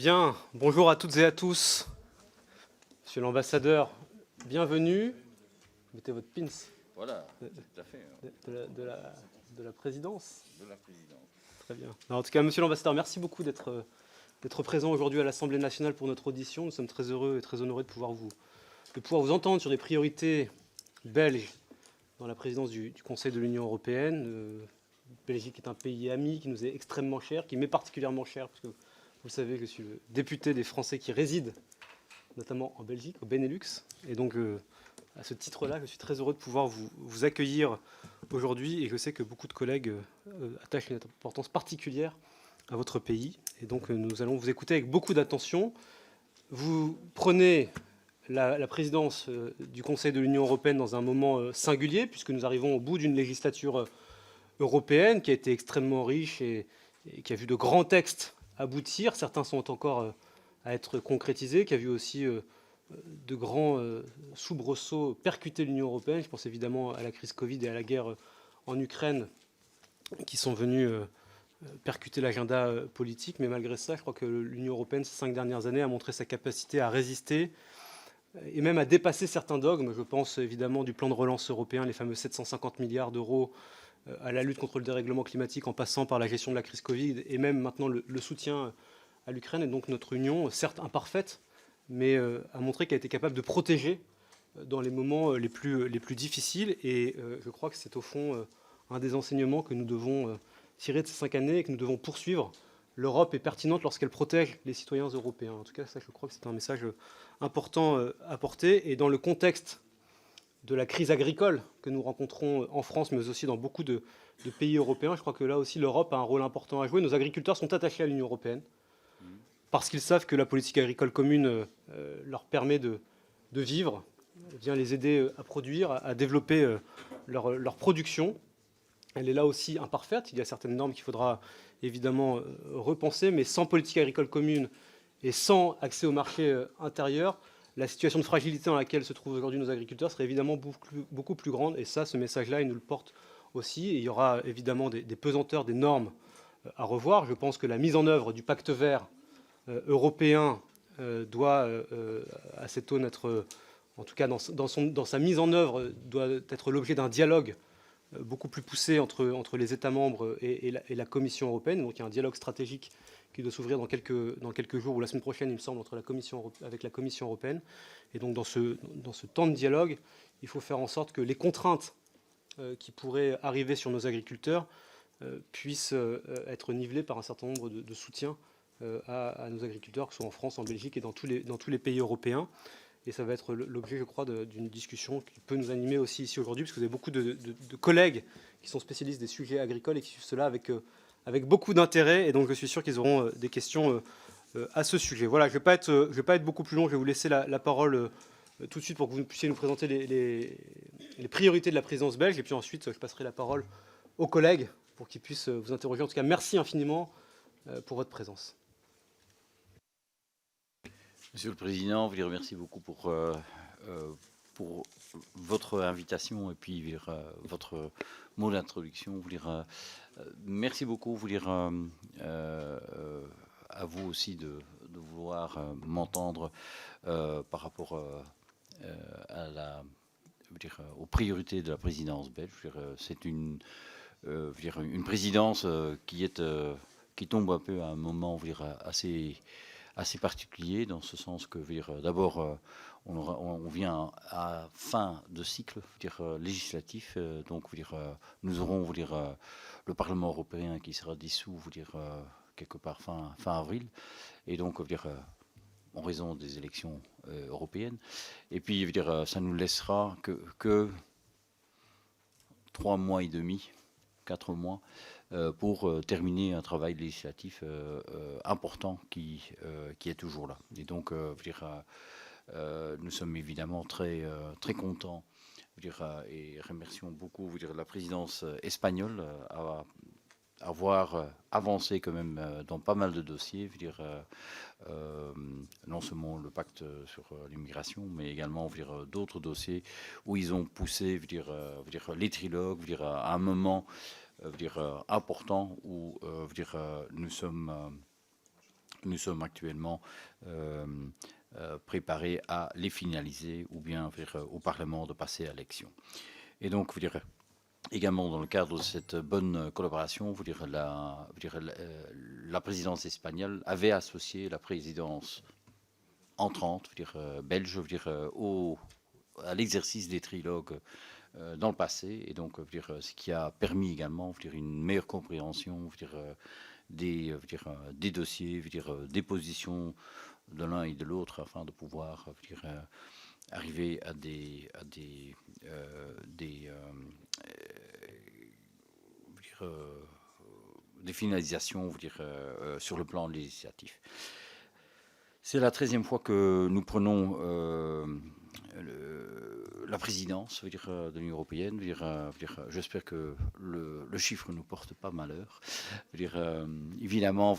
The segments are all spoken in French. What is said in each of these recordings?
Bien, bonjour à toutes et à tous. Monsieur l'ambassadeur, bienvenue. Mettez votre pins Voilà, tout à fait. de la présidence. De la présidence. Très bien. Non, en tout cas, monsieur l'ambassadeur, merci beaucoup d'être présent aujourd'hui à l'Assemblée nationale pour notre audition. Nous sommes très heureux et très honorés de pouvoir vous entendre sur les priorités belges dans la présidence du Conseil de l'Union européenne. Belgique est un pays ami qui nous est extrêmement cher, qui m'est particulièrement cher, parce que vous le savez, je suis le député des Français qui résident notamment en Belgique, au Benelux. Et donc, à ce titre-là, je suis très heureux de pouvoir vous accueillir aujourd'hui. Et je sais que beaucoup de collègues attachent une importance particulière à votre pays. Et donc, nous allons vous écouter avec beaucoup d'attention. Vous prenez la présidence du Conseil de l'Union européenne dans un moment singulier, puisque nous arrivons au bout d'une législature européenne qui a été extrêmement riche et qui a vu de grands textes aboutir. Certains sont encore à être concrétisés, qui a vu aussi de grands soubresauts percuter l'Union européenne. Je pense évidemment à la crise Covid et à la guerre en Ukraine qui sont venus percuter l'agenda politique. Mais malgré ça, je crois que l'Union européenne, ces 5 dernières années, a montré sa capacité à résister et même à dépasser certains dogmes. Je pense évidemment du plan de relance européen, les fameux 750 milliards d'euros, à la lutte contre le dérèglement climatique en passant par la gestion de la crise Covid et même maintenant le soutien à l'Ukraine. Et donc notre union, certes imparfaite, mais a montré qu'elle était capable de protéger dans les moments les plus difficiles. Et je crois que c'est au fond un des enseignements que nous devons tirer de ces 5 années et que nous devons poursuivre. L'Europe est pertinente lorsqu'elle protège les citoyens européens. En tout cas, ça, je crois que c'est un message important à porter. Et dans le contexte de la crise agricole que nous rencontrons en France, mais aussi dans beaucoup de pays européens, je crois que là aussi l'Europe a un rôle important à jouer. Nos agriculteurs sont attachés à l'Union européenne parce qu'ils savent que la politique agricole commune leur permet de vivre, vient les aider à produire, à développer leur production. Elle est là aussi imparfaite. Il y a certaines normes qu'il faudra évidemment repenser, mais sans politique agricole commune et sans accès au marché intérieur, la situation de fragilité dans laquelle se trouvent aujourd'hui nos agriculteurs serait évidemment beaucoup plus grande. Et ça, ce message-là, il nous le porte aussi. Et il y aura évidemment des pesanteurs, des normes à revoir. Je pense que la mise en œuvre du pacte vert européen doit, à cette aune, être, en tout cas dans sa mise en œuvre, doit être l'objet d'un dialogue beaucoup plus poussé entre les États membres et la Commission européenne. Donc il y a un dialogue stratégique qui doit s'ouvrir dans quelques jours ou la semaine prochaine, il me semble, avec la Commission européenne. Et donc dans ce temps de dialogue, il faut faire en sorte que les contraintes qui pourraient arriver sur nos agriculteurs puissent être nivelées par un certain nombre de soutiens à nos agriculteurs, que ce soit en France, en Belgique et dans tous les pays européens. Et ça va être l'objet, je crois, d'une discussion qui peut nous animer aussi ici aujourd'hui, parce que vous avez beaucoup de collègues qui sont spécialistes des sujets agricoles et qui suivent cela avec beaucoup d'intérêt. Et donc, je suis sûr qu'ils auront des questions à ce sujet. Voilà, je ne vais pas être beaucoup plus long. Je vais vous laisser la parole tout de suite pour que vous puissiez nous présenter les priorités de la présidence belge. Et puis ensuite, je passerai la parole aux collègues pour qu'ils puissent vous interroger. En tout cas, merci infiniment pour votre présence. Monsieur le Président, je vous remercie beaucoup pour votre invitation et puis votre mot d'introduction. Merci beaucoup à vous aussi de vouloir m'entendre par rapport aux priorités de la présidence belge. C'est une présidence qui tombe un peu à un moment assez particulier, dans ce sens que d'abord on vient à fin de cycle législatif, donc nous aurons le Parlement européen qui sera dissous quelque part fin avril, et donc en raison des élections européennes, et puis ça nous laissera que 3 mois et demi, 4 mois pour terminer un travail législatif important qui est toujours là. Et donc, nous sommes évidemment très contents et remercions beaucoup la présidence espagnole à avoir avancé quand même dans pas mal de dossiers, non seulement le pacte sur l'immigration, mais également d'autres dossiers où ils ont poussé les trilogues à un moment important où nous sommes nous sommes actuellement préparés à les finaliser ou bien au Parlement de passer à l'élection. Et donc, vous direz, également dans le cadre de cette bonne collaboration, la présidence espagnole avait associé la présidence entrante, belge, à l'exercice des trilogues dans le passé, et donc ce qui a permis également une meilleure compréhension des dossiers, des positions de l'un et de l'autre, afin de pouvoir arriver à des finalisations sur le plan législatif. C'est la 13e fois que nous prenons la présidence de l'Union européenne. J'espère que le chiffre ne nous porte pas malheur. Évidemment,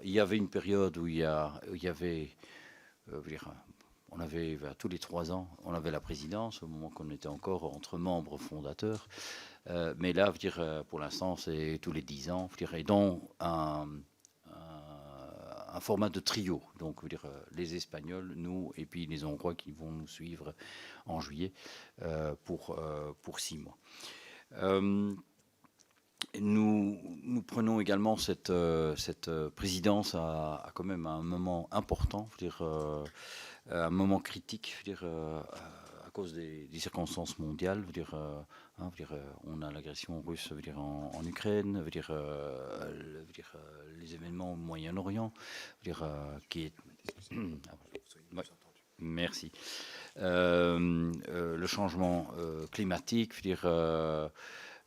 il y avait une période où il y avait, on avait tous les 3 ans, on avait la présidence au moment qu'on était encore entre membres fondateurs. Mais là, pour l'instant, c'est tous les 10 ans, et dans un format de trio, donc les Espagnols, nous et puis les Hongrois qui vont nous suivre en juillet pour 6 mois. Nous prenons également cette présidence à quand même un moment important, un moment critique, à cause des circonstances mondiales. On a l'agression russe en Ukraine, les événements au Moyen-Orient, qui est... Ouais, merci. Le changement climatique,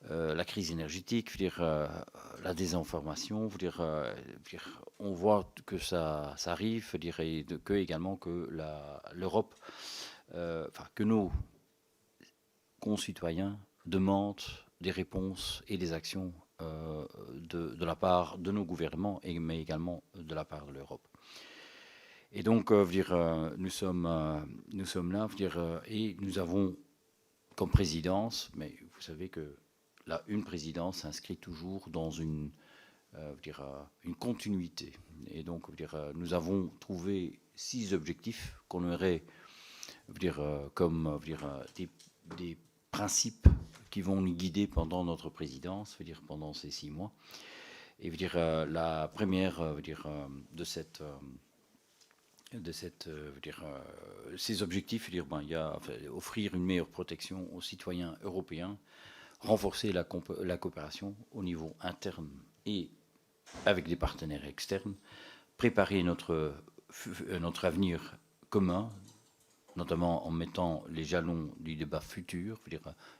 la crise énergétique, la désinformation, on voit que ça arrive, et également que l'Europe, que nos concitoyens demandent des réponses et des actions de la part de nos gouvernements, mais également de la part de l'Europe. Et donc, nous sommes là, et nous avons comme présidence, mais vous savez que là, une présidence s'inscrit toujours dans une continuité. Et donc, nous avons trouvé 6 objectifs qu'on aimerait comme des principes qui vont nous guider pendant notre présidence, pendant ces 6 mois. Et la première de ces objectifs, il y a offrir une meilleure protection aux citoyens européens, renforcer la coopération au niveau interne et avec des partenaires externes, préparer notre avenir commun, notamment en mettant les jalons du débat futur,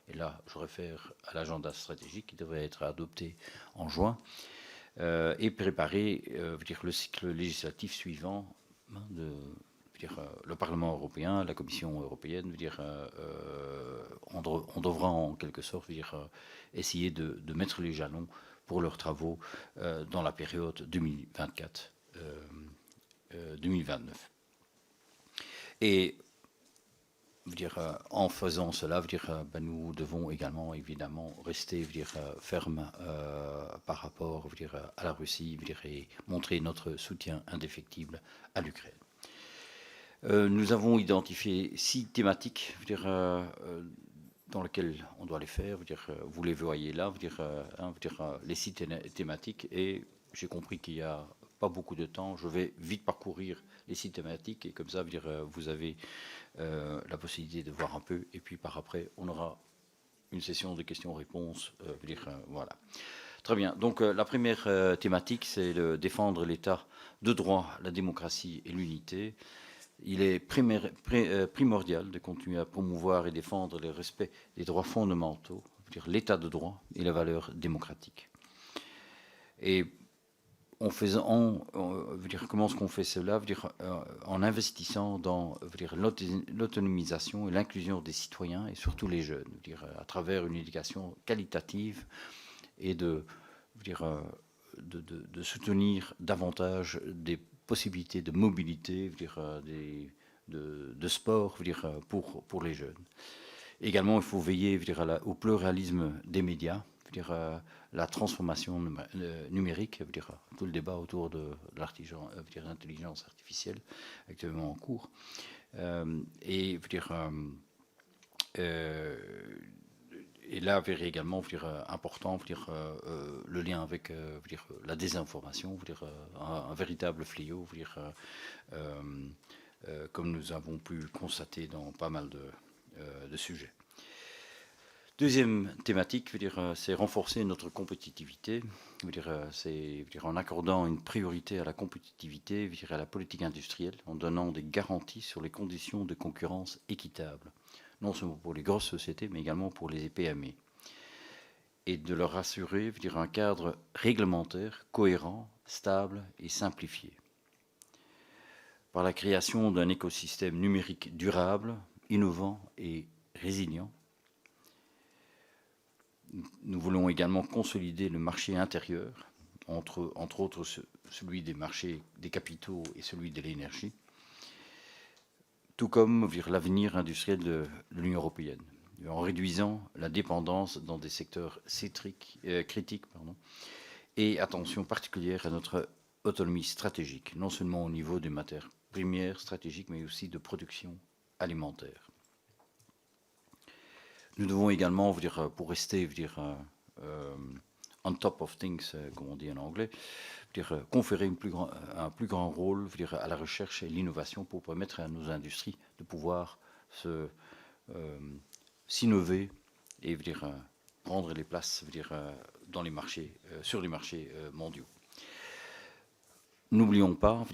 et là je réfère à l'agenda stratégique qui devrait être adopté en juin, et préparer le cycle législatif suivant le Parlement européen, la Commission européenne. On devra en quelque sorte essayer de mettre les jalons pour leurs travaux dans la période 2024-2029. Et en faisant cela, nous devons également évidemment rester ferme par rapport à la Russie, et montrer notre soutien indéfectible à l'Ukraine. Nous avons identifié 6 thématiques dans lesquelles on doit les faire. Vous les voyez là, les 6 thématiques, et j'ai compris qu'il n'y a pas beaucoup de temps. Je vais vite parcourir les 6 thématiques, et comme ça, vous avez la possibilité de voir un peu, et puis par après, on aura une session de questions-réponses. Voilà. Très bien. Donc, la première thématique, c'est de défendre l'état de droit, la démocratie et l'unité. Il est primordial de continuer à promouvoir et défendre le respect des droits fondamentaux, l'état de droit et la valeur démocratique. Et comment est-ce qu'on fait cela? En investissant dans l'autonomisation et l'inclusion des citoyens, et surtout les jeunes, à travers une éducation qualitative, et de soutenir davantage des possibilités de mobilité, de sport, pour les jeunes. Également, il faut veiller au pluralisme des médias, la transformation numérique, tout le débat autour de l'intelligence artificielle actuellement en cours. Et là, également, important, le lien avec la désinformation, un véritable fléau, comme nous avons pu constater dans pas mal de sujets. Deuxième thématique, c'est renforcer notre compétitivité. C'est en accordant une priorité à la compétitivité, à la politique industrielle, en donnant des garanties sur les conditions de concurrence équitables, non seulement pour les grosses sociétés, mais également pour les PME, et de leur assurer un cadre réglementaire cohérent, stable et simplifié. Par la création d'un écosystème numérique durable, innovant et résilient. Nous voulons également consolider le marché intérieur, entre autres celui des marchés des capitaux et celui de l'énergie, tout comme l'avenir industriel de l'Union européenne, en réduisant la dépendance dans des secteurs critiques, et attention particulière à notre autonomie stratégique, non seulement au niveau des matières premières stratégiques, mais aussi de production alimentaire. Nous devons également, pour rester on top of things, comme on dit en anglais, conférer un plus grand rôle à la recherche et l'innovation pour permettre à nos industries de pouvoir s'innover et prendre les places dans les marchés, sur les marchés mondiaux. N'oublions pas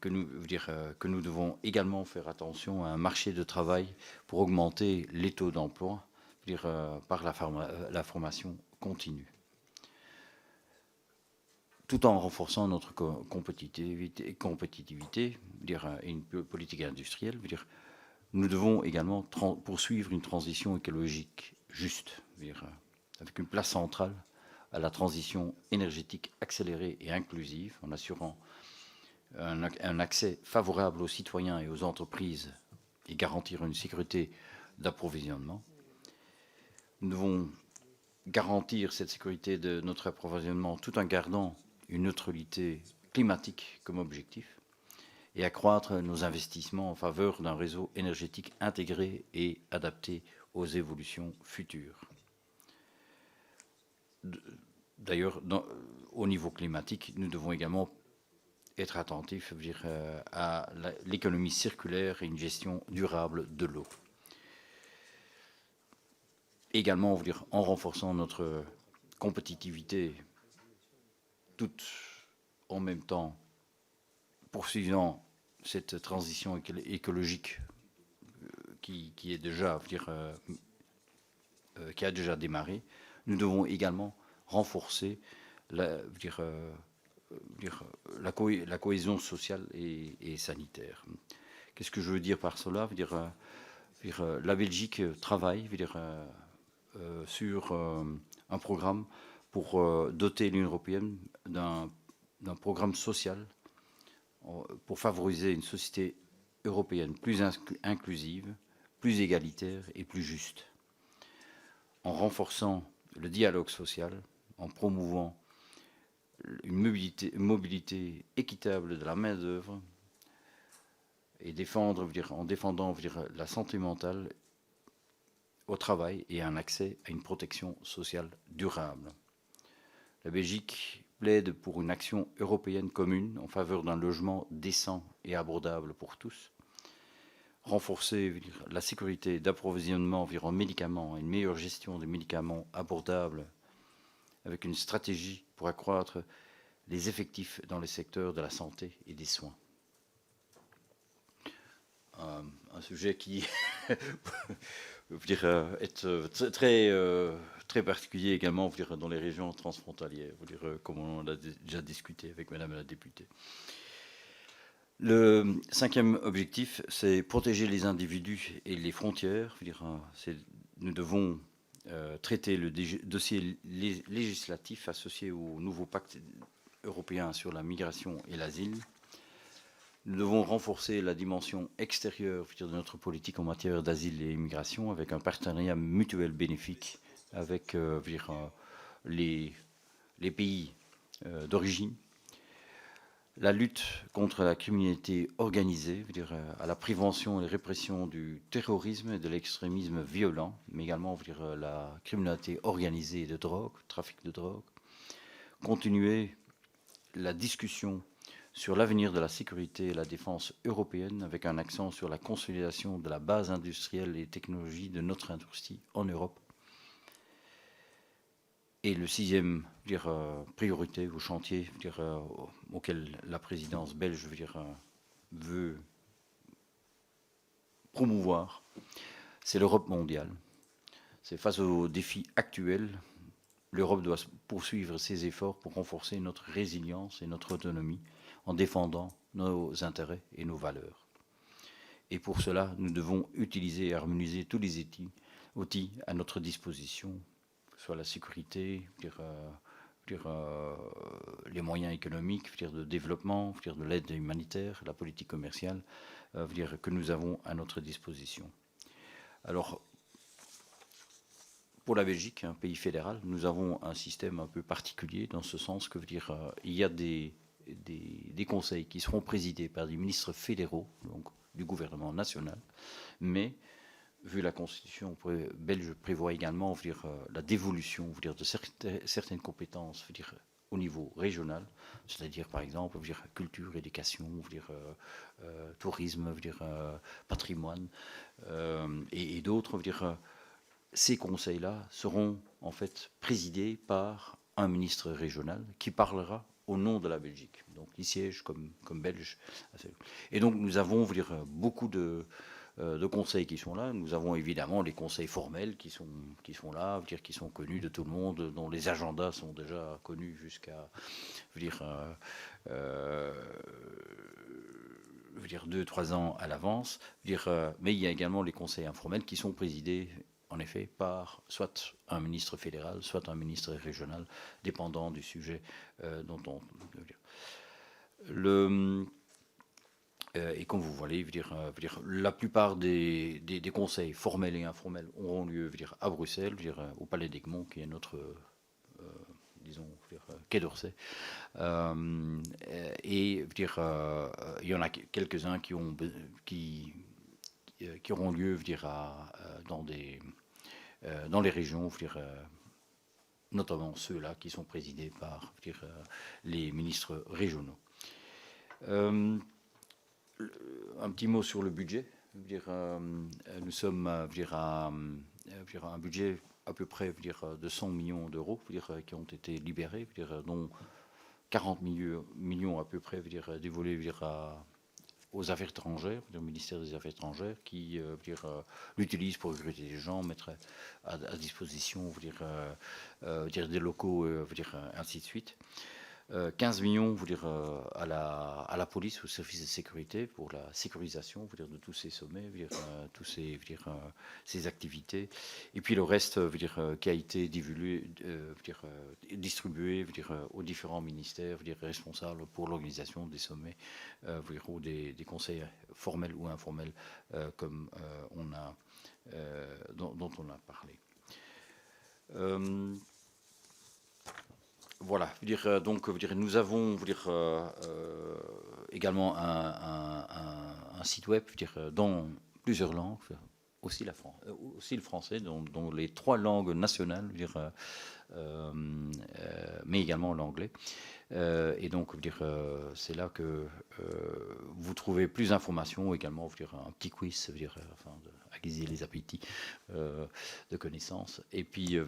que nous devons également faire attention à un marché de travail pour augmenter les taux d'emploi par la formation continue. Tout en renforçant notre compétitivité et une politique industrielle, nous devons également poursuivre une transition écologique juste, avec une place centrale à la transition énergétique accélérée et inclusive, en assurant un accès favorable aux citoyens et aux entreprises et garantir une sécurité d'approvisionnement. Nous devons garantir cette sécurité de notre approvisionnement tout en gardant une neutralité climatique comme objectif et accroître nos investissements en faveur d'un réseau énergétique intégré et adapté aux évolutions futures. D'ailleurs, au niveau climatique, nous devons également être attentifs à l'économie circulaire et une gestion durable de l'eau. Également, en renforçant notre compétitivité, tout en même temps poursuivant cette transition écologique qui est déjà, qui a déjà démarré, nous devons également renforcer la cohésion sociale et sanitaire. Qu'est-ce que je veux dire par cela ? La Belgique travaille sur un programme pour doter l'Union européenne d'un programme social pour favoriser une société européenne plus inclusive, plus égalitaire et plus juste, en renforçant le dialogue social, en promouvant une mobilité équitable de la main-d'œuvre et en défendant la santé mentale au travail et un accès à une protection sociale durable. La Belgique plaide pour une action européenne commune en faveur d'un logement décent et abordable pour tous, renforcer la sécurité d'approvisionnement en médicaments et une meilleure gestion des médicaments abordables avec une stratégie pour accroître les effectifs dans les secteurs de la santé et des soins. Un sujet qui est très particulier également dans les régions transfrontalières, comme on l'a déjà discuté avec Madame la députée. Le cinquième objectif, c'est protéger les individus et les frontières. Nous devons traiter le dossier législatif associé au nouveau pacte européen sur la migration et l'asile. Nous devons renforcer la dimension extérieure de notre politique en matière d'asile et immigration avec un partenariat mutuel bénéfique avec les pays d'origine, la lutte contre la criminalité organisée, je veux dire, à la prévention et la répression du terrorisme et de l'extrémisme violent, mais également je veux dire, la criminalité organisée de drogue, trafic de drogue, continuer la discussion sur l'avenir de la sécurité et la défense européenne avec un accent sur la consolidation de la base industrielle et technologie de notre industrie en Europe. Et le sixième priorité ou chantier auquel la présidence belge veut promouvoir, c'est l'Europe mondiale. C'est face aux défis actuels, l'Europe doit poursuivre ses efforts pour renforcer notre résilience et notre autonomie en défendant nos intérêts et nos valeurs. Et pour cela, nous devons utiliser et harmoniser tous les outils à notre disposition, que ce soit la sécurité, les moyens économiques, de développement, de l'aide humanitaire, la politique commerciale, que nous avons à notre disposition. Alors, pour la Belgique, un pays fédéral, nous avons un système un peu particulier dans ce sens que il y a des conseils qui seront présidés par des ministres fédéraux, donc du gouvernement national, mais vu la constitution belge prévoit également la dévolution de certaines compétences au niveau régional, c'est-à-dire par exemple culture, éducation, tourisme, patrimoine et d'autres. Ces conseils-là seront en fait présidés par un ministre régional qui parlera au nom de la Belgique. Donc il siège comme belge. Et donc nous avons beaucoup de conseils qui sont là. Nous avons évidemment les conseils formels qui sont là, qui sont connus de tout le monde, dont les agendas sont déjà connus jusqu'à 2-3 ans à l'avance. Mais il y a également les conseils informels qui sont présidés en effet par soit un ministre fédéral, soit un ministre régional, dépendant du sujet dont on veut dire. Et comme vous voyez, la plupart des conseils formels et informels auront lieu à Bruxelles, au Palais d'Egmont, qui est notre, disons, Quai d'Orsay. Et il y en a quelques-uns qui auront lieu dans les régions, notamment ceux-là qui sont présidés par les ministres régionaux. Un petit mot sur le budget. Nous sommes à un budget à peu près de 100 millions d'euros qui ont été libérés, dont 40 millions à peu près dévolés aux affaires étrangères, au ministère des Affaires étrangères, qui l'utilise pour recruter des gens, mettre à disposition des locaux, ainsi de suite. 15 millions à la police, au service de sécurité, pour la sécurisation de tous ces sommets, tous ces activités. Et puis le reste qui a été distribué aux différents ministères responsables pour l'organisation des sommets ou des conseils formels ou informels comme dont on a parlé. Voilà, donc nous avons également un site web dans plusieurs langues, aussi le français, dans les 3 langues nationales, mais également l'anglais. Et donc c'est là que vous trouvez plus d'informations, également un petit quiz, afin d'aiguiser les appétits de connaissances. Et puis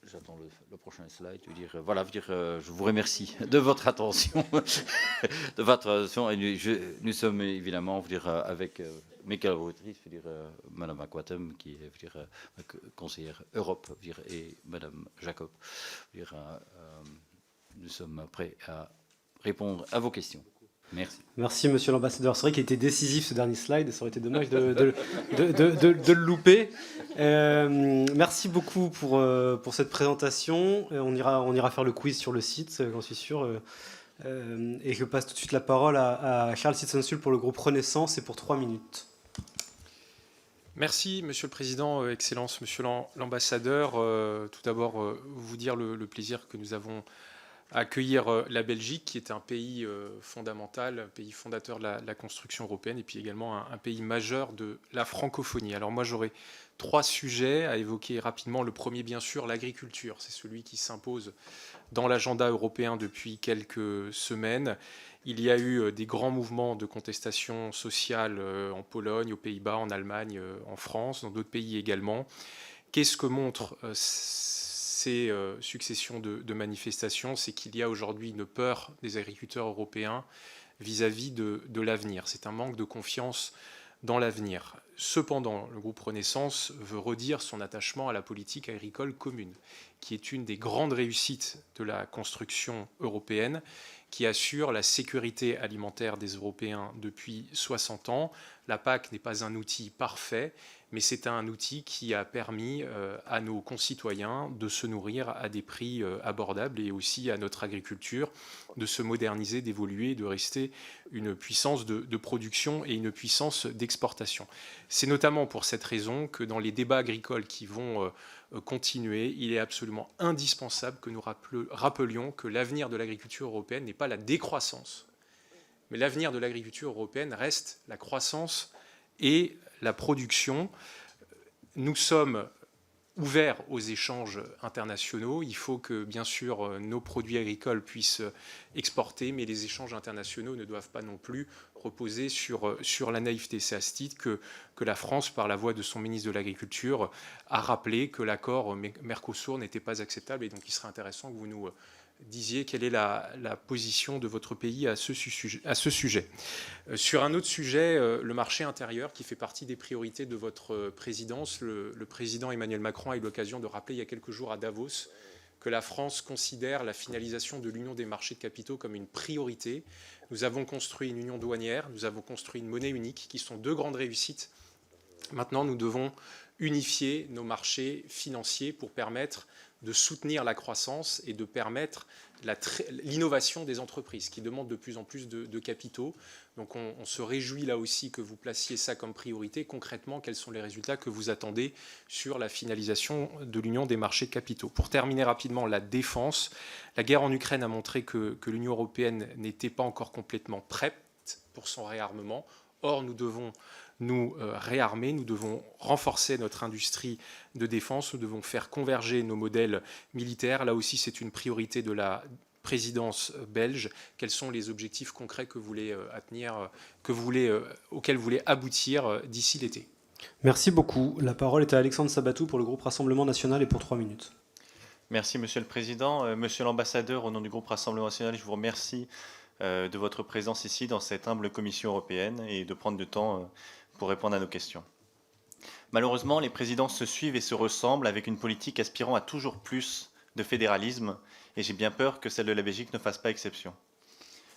j'attends le prochain slide. Je vous remercie de votre attention, Et nous sommes évidemment avec mes collaboratrices, Madame Aquatem, qui est conseillère Europe, et Madame Jacob. Nous sommes prêts à répondre à vos questions. Merci. Merci, monsieur l'ambassadeur. C'est vrai qu'il était décisif ce dernier slide, ça aurait été dommage de le louper. Merci beaucoup pour cette présentation. On ira faire le quiz sur le site, j'en suis sûr. Et je passe tout de suite la parole à Charles Sitsensul pour le groupe Renaissance et pour 3 minutes. Merci, Monsieur le Président, Excellence, Monsieur l'Ambassadeur. Tout d'abord, vous dire le plaisir que nous avons à accueillir la Belgique, qui est un pays fondamental, un pays fondateur de la construction européenne, et puis également un pays majeur de la francophonie. Alors moi, j'aurais 3 sujets à évoquer rapidement. Le premier, bien sûr, l'agriculture. C'est celui qui s'impose dans l'agenda européen depuis quelques semaines. Il y a eu des grands mouvements de contestation sociale en Pologne, aux Pays-Bas, en Allemagne, en France, dans d'autres pays également. Qu'est-ce que montrent ces successions de manifestations? C'est qu'il y a aujourd'hui une peur des agriculteurs européens vis-à-vis de l'avenir. C'est un manque de confiance dans l'avenir. Cependant, le groupe Renaissance veut redire son attachement à la politique agricole commune, qui est une des grandes réussites de la construction européenne, qui assure la sécurité alimentaire des Européens depuis 60 ans. La PAC n'est pas un outil parfait, mais c'est un outil qui a permis à nos concitoyens de se nourrir à des prix abordables et aussi à notre agriculture de se moderniser, d'évoluer, de rester une puissance de production et une puissance d'exportation. C'est notamment pour cette raison que dans les débats agricoles qui vont continuer, il est absolument indispensable que nous rappelions que l'avenir de l'agriculture européenne n'est pas la décroissance, mais l'avenir de l'agriculture européenne reste la croissance et la production. Nous sommes ouverts aux échanges internationaux. Il faut que, bien sûr, nos produits agricoles puissent exporter, mais les échanges internationaux ne doivent pas non plus reposer sur la naïveté. C'est à ce titre que la France, par la voix de son ministre de l'Agriculture, a rappelé que l'accord Mercosur n'était pas acceptable. Et donc, il serait intéressant que vous nous disiez quelle est la position de votre pays à ce sujet. Sur un autre sujet, le marché intérieur, qui fait partie des priorités de votre présidence. Le président Emmanuel Macron a eu l'occasion de rappeler il y a quelques jours à Davos que la France considère la finalisation de l'union des marchés de capitaux comme une priorité. Nous avons construit une union douanière, nous avons construit une monnaie unique, qui sont 2 grandes réussites. Maintenant, nous devons unifier nos marchés financiers pour permettre de soutenir la croissance et de permettre l'innovation des entreprises qui demandent de plus en plus de capitaux. Donc on se réjouit là aussi que vous placiez ça comme priorité. Concrètement, quels sont les résultats que vous attendez sur la finalisation de l'union des marchés de capitaux? Pour terminer rapidement, la défense. La guerre en Ukraine a montré que l'Union européenne n'était pas encore complètement prête pour son réarmement. Or, nous devons nous réarmer, nous devons renforcer notre industrie de défense, nous devons faire converger nos modèles militaires. Là aussi, c'est une priorité de la présidence belge. Quels sont les objectifs concrets que vous voulez auxquels vous voulez aboutir d'ici l'été? Merci beaucoup. La parole est à Alexandre Sabatou pour le groupe Rassemblement National et pour 3 minutes. Merci, Monsieur le Président. Monsieur l'Ambassadeur, au nom du groupe Rassemblement National, je vous remercie de votre présence ici dans cette humble Commission européenne et de prendre du temps pour répondre à nos questions. Malheureusement, les présidences se suivent et se ressemblent avec une politique aspirant à toujours plus de fédéralisme et j'ai bien peur que celle de la Belgique ne fasse pas exception.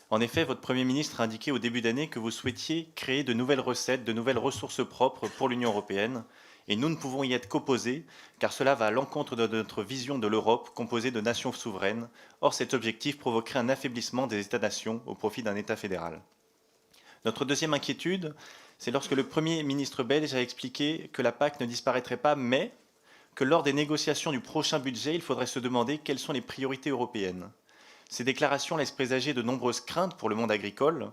En effet, votre Premier ministre a indiqué au début d'année que vous souhaitiez créer de nouvelles recettes, de nouvelles ressources propres pour l'Union européenne et nous ne pouvons y être qu'opposés car cela va à l'encontre de notre vision de l'Europe composée de nations souveraines. Or, cet objectif provoquerait un affaiblissement des États-nations au profit d'un État fédéral. Notre deuxième inquiétude, c'est lorsque le Premier ministre belge a expliqué que la PAC ne disparaîtrait pas, mais que lors des négociations du prochain budget, il faudrait se demander quelles sont les priorités européennes. Ces déclarations laissent présager de nombreuses craintes pour le monde agricole,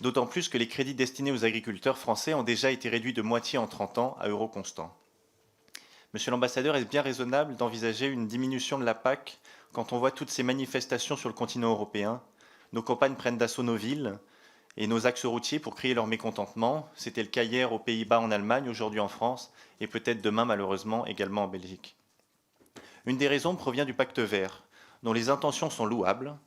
d'autant plus que les crédits destinés aux agriculteurs français ont déjà été réduits de moitié en 30 ans à euro constant. Monsieur l'ambassadeur, est-ce bien raisonnable d'envisager une diminution de la PAC quand on voit toutes ces manifestations sur le continent européen? Nos campagnes prennent d'assaut nos villes et nos axes routiers pour crier leur mécontentement. C'était le cas hier aux Pays-Bas, en Allemagne, aujourd'hui en France, et peut-être demain, malheureusement, également en Belgique. Une des raisons provient du pacte vert, dont les intentions sont louables,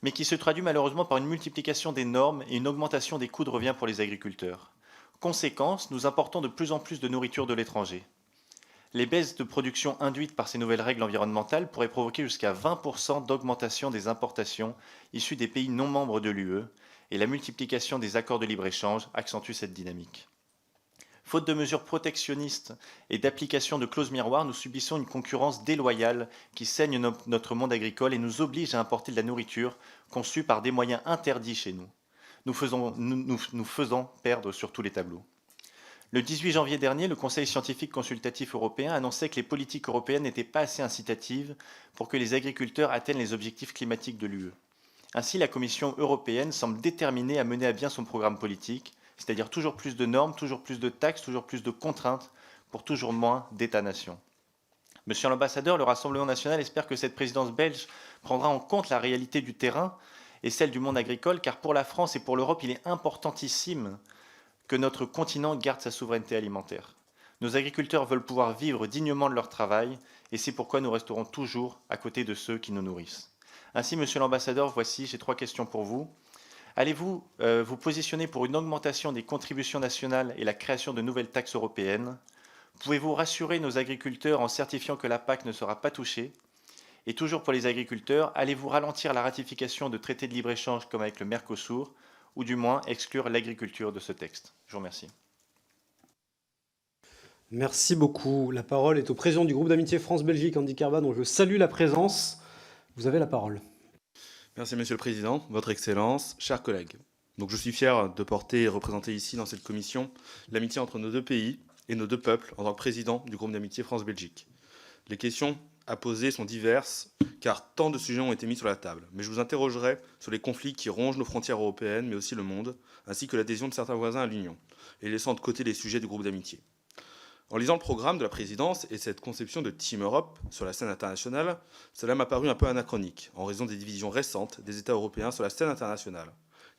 mais qui se traduit malheureusement par une multiplication des normes et une augmentation des coûts de revient pour les agriculteurs. Conséquence, nous importons de plus en plus de nourriture de l'étranger. Les baisses de production induites par ces nouvelles règles environnementales pourraient provoquer jusqu'à 20% d'augmentation des importations issues des pays non membres de l'UE, et la multiplication des accords de libre-échange accentue cette dynamique. Faute de mesures protectionnistes et d'application de clauses miroirs, nous subissons une concurrence déloyale qui saigne notre monde agricole et nous oblige à importer de la nourriture conçue par des moyens interdits chez nous, nous faisant perdre sur tous les tableaux. Le 18 janvier dernier, le Conseil scientifique consultatif européen annonçait que les politiques européennes n'étaient pas assez incitatives pour que les agriculteurs atteignent les objectifs climatiques de l'UE. Ainsi, la Commission européenne semble déterminée à mener à bien son programme politique, c'est-à-dire toujours plus de normes, toujours plus de taxes, toujours plus de contraintes pour toujours moins d'États-nations. Monsieur l'ambassadeur, le Rassemblement national espère que cette présidence belge prendra en compte la réalité du terrain et celle du monde agricole, car pour la France et pour l'Europe, il est importantissime que notre continent garde sa souveraineté alimentaire. Nos agriculteurs veulent pouvoir vivre dignement de leur travail, et c'est pourquoi nous resterons toujours à côté de ceux qui nous nourrissent. Ainsi, monsieur l'ambassadeur, j'ai 3 questions pour vous. Allez-vous vous positionner pour une augmentation des contributions nationales et la création de nouvelles taxes européennes? Pouvez-vous rassurer nos agriculteurs en certifiant que la PAC ne sera pas touchée? Et toujours pour les agriculteurs, allez-vous ralentir la ratification de traités de libre-échange comme avec le Mercosur, ou du moins exclure l'agriculture de ce texte? Je vous remercie. Merci beaucoup. La parole est au président du groupe d'amitié France-Belgique, Andy Kerba, dont je salue la présence. Vous avez la parole. Merci Monsieur le Président, Votre Excellence, chers collègues. Donc je suis fier de porter et représenter ici dans cette commission l'amitié entre nos deux pays et nos deux peuples en tant que président du groupe d'amitié France-Belgique. Les questions à poser sont diverses car tant de sujets ont été mis sur la table. Mais je vous interrogerai sur les conflits qui rongent nos frontières européennes mais aussi le monde, ainsi que l'adhésion de certains voisins à l'Union, et laissant de côté les sujets du groupe d'amitié. En lisant le programme de la présidence et cette conception de Team Europe sur la scène internationale, cela m'a paru un peu anachronique, en raison des divisions récentes des États européens sur la scène internationale.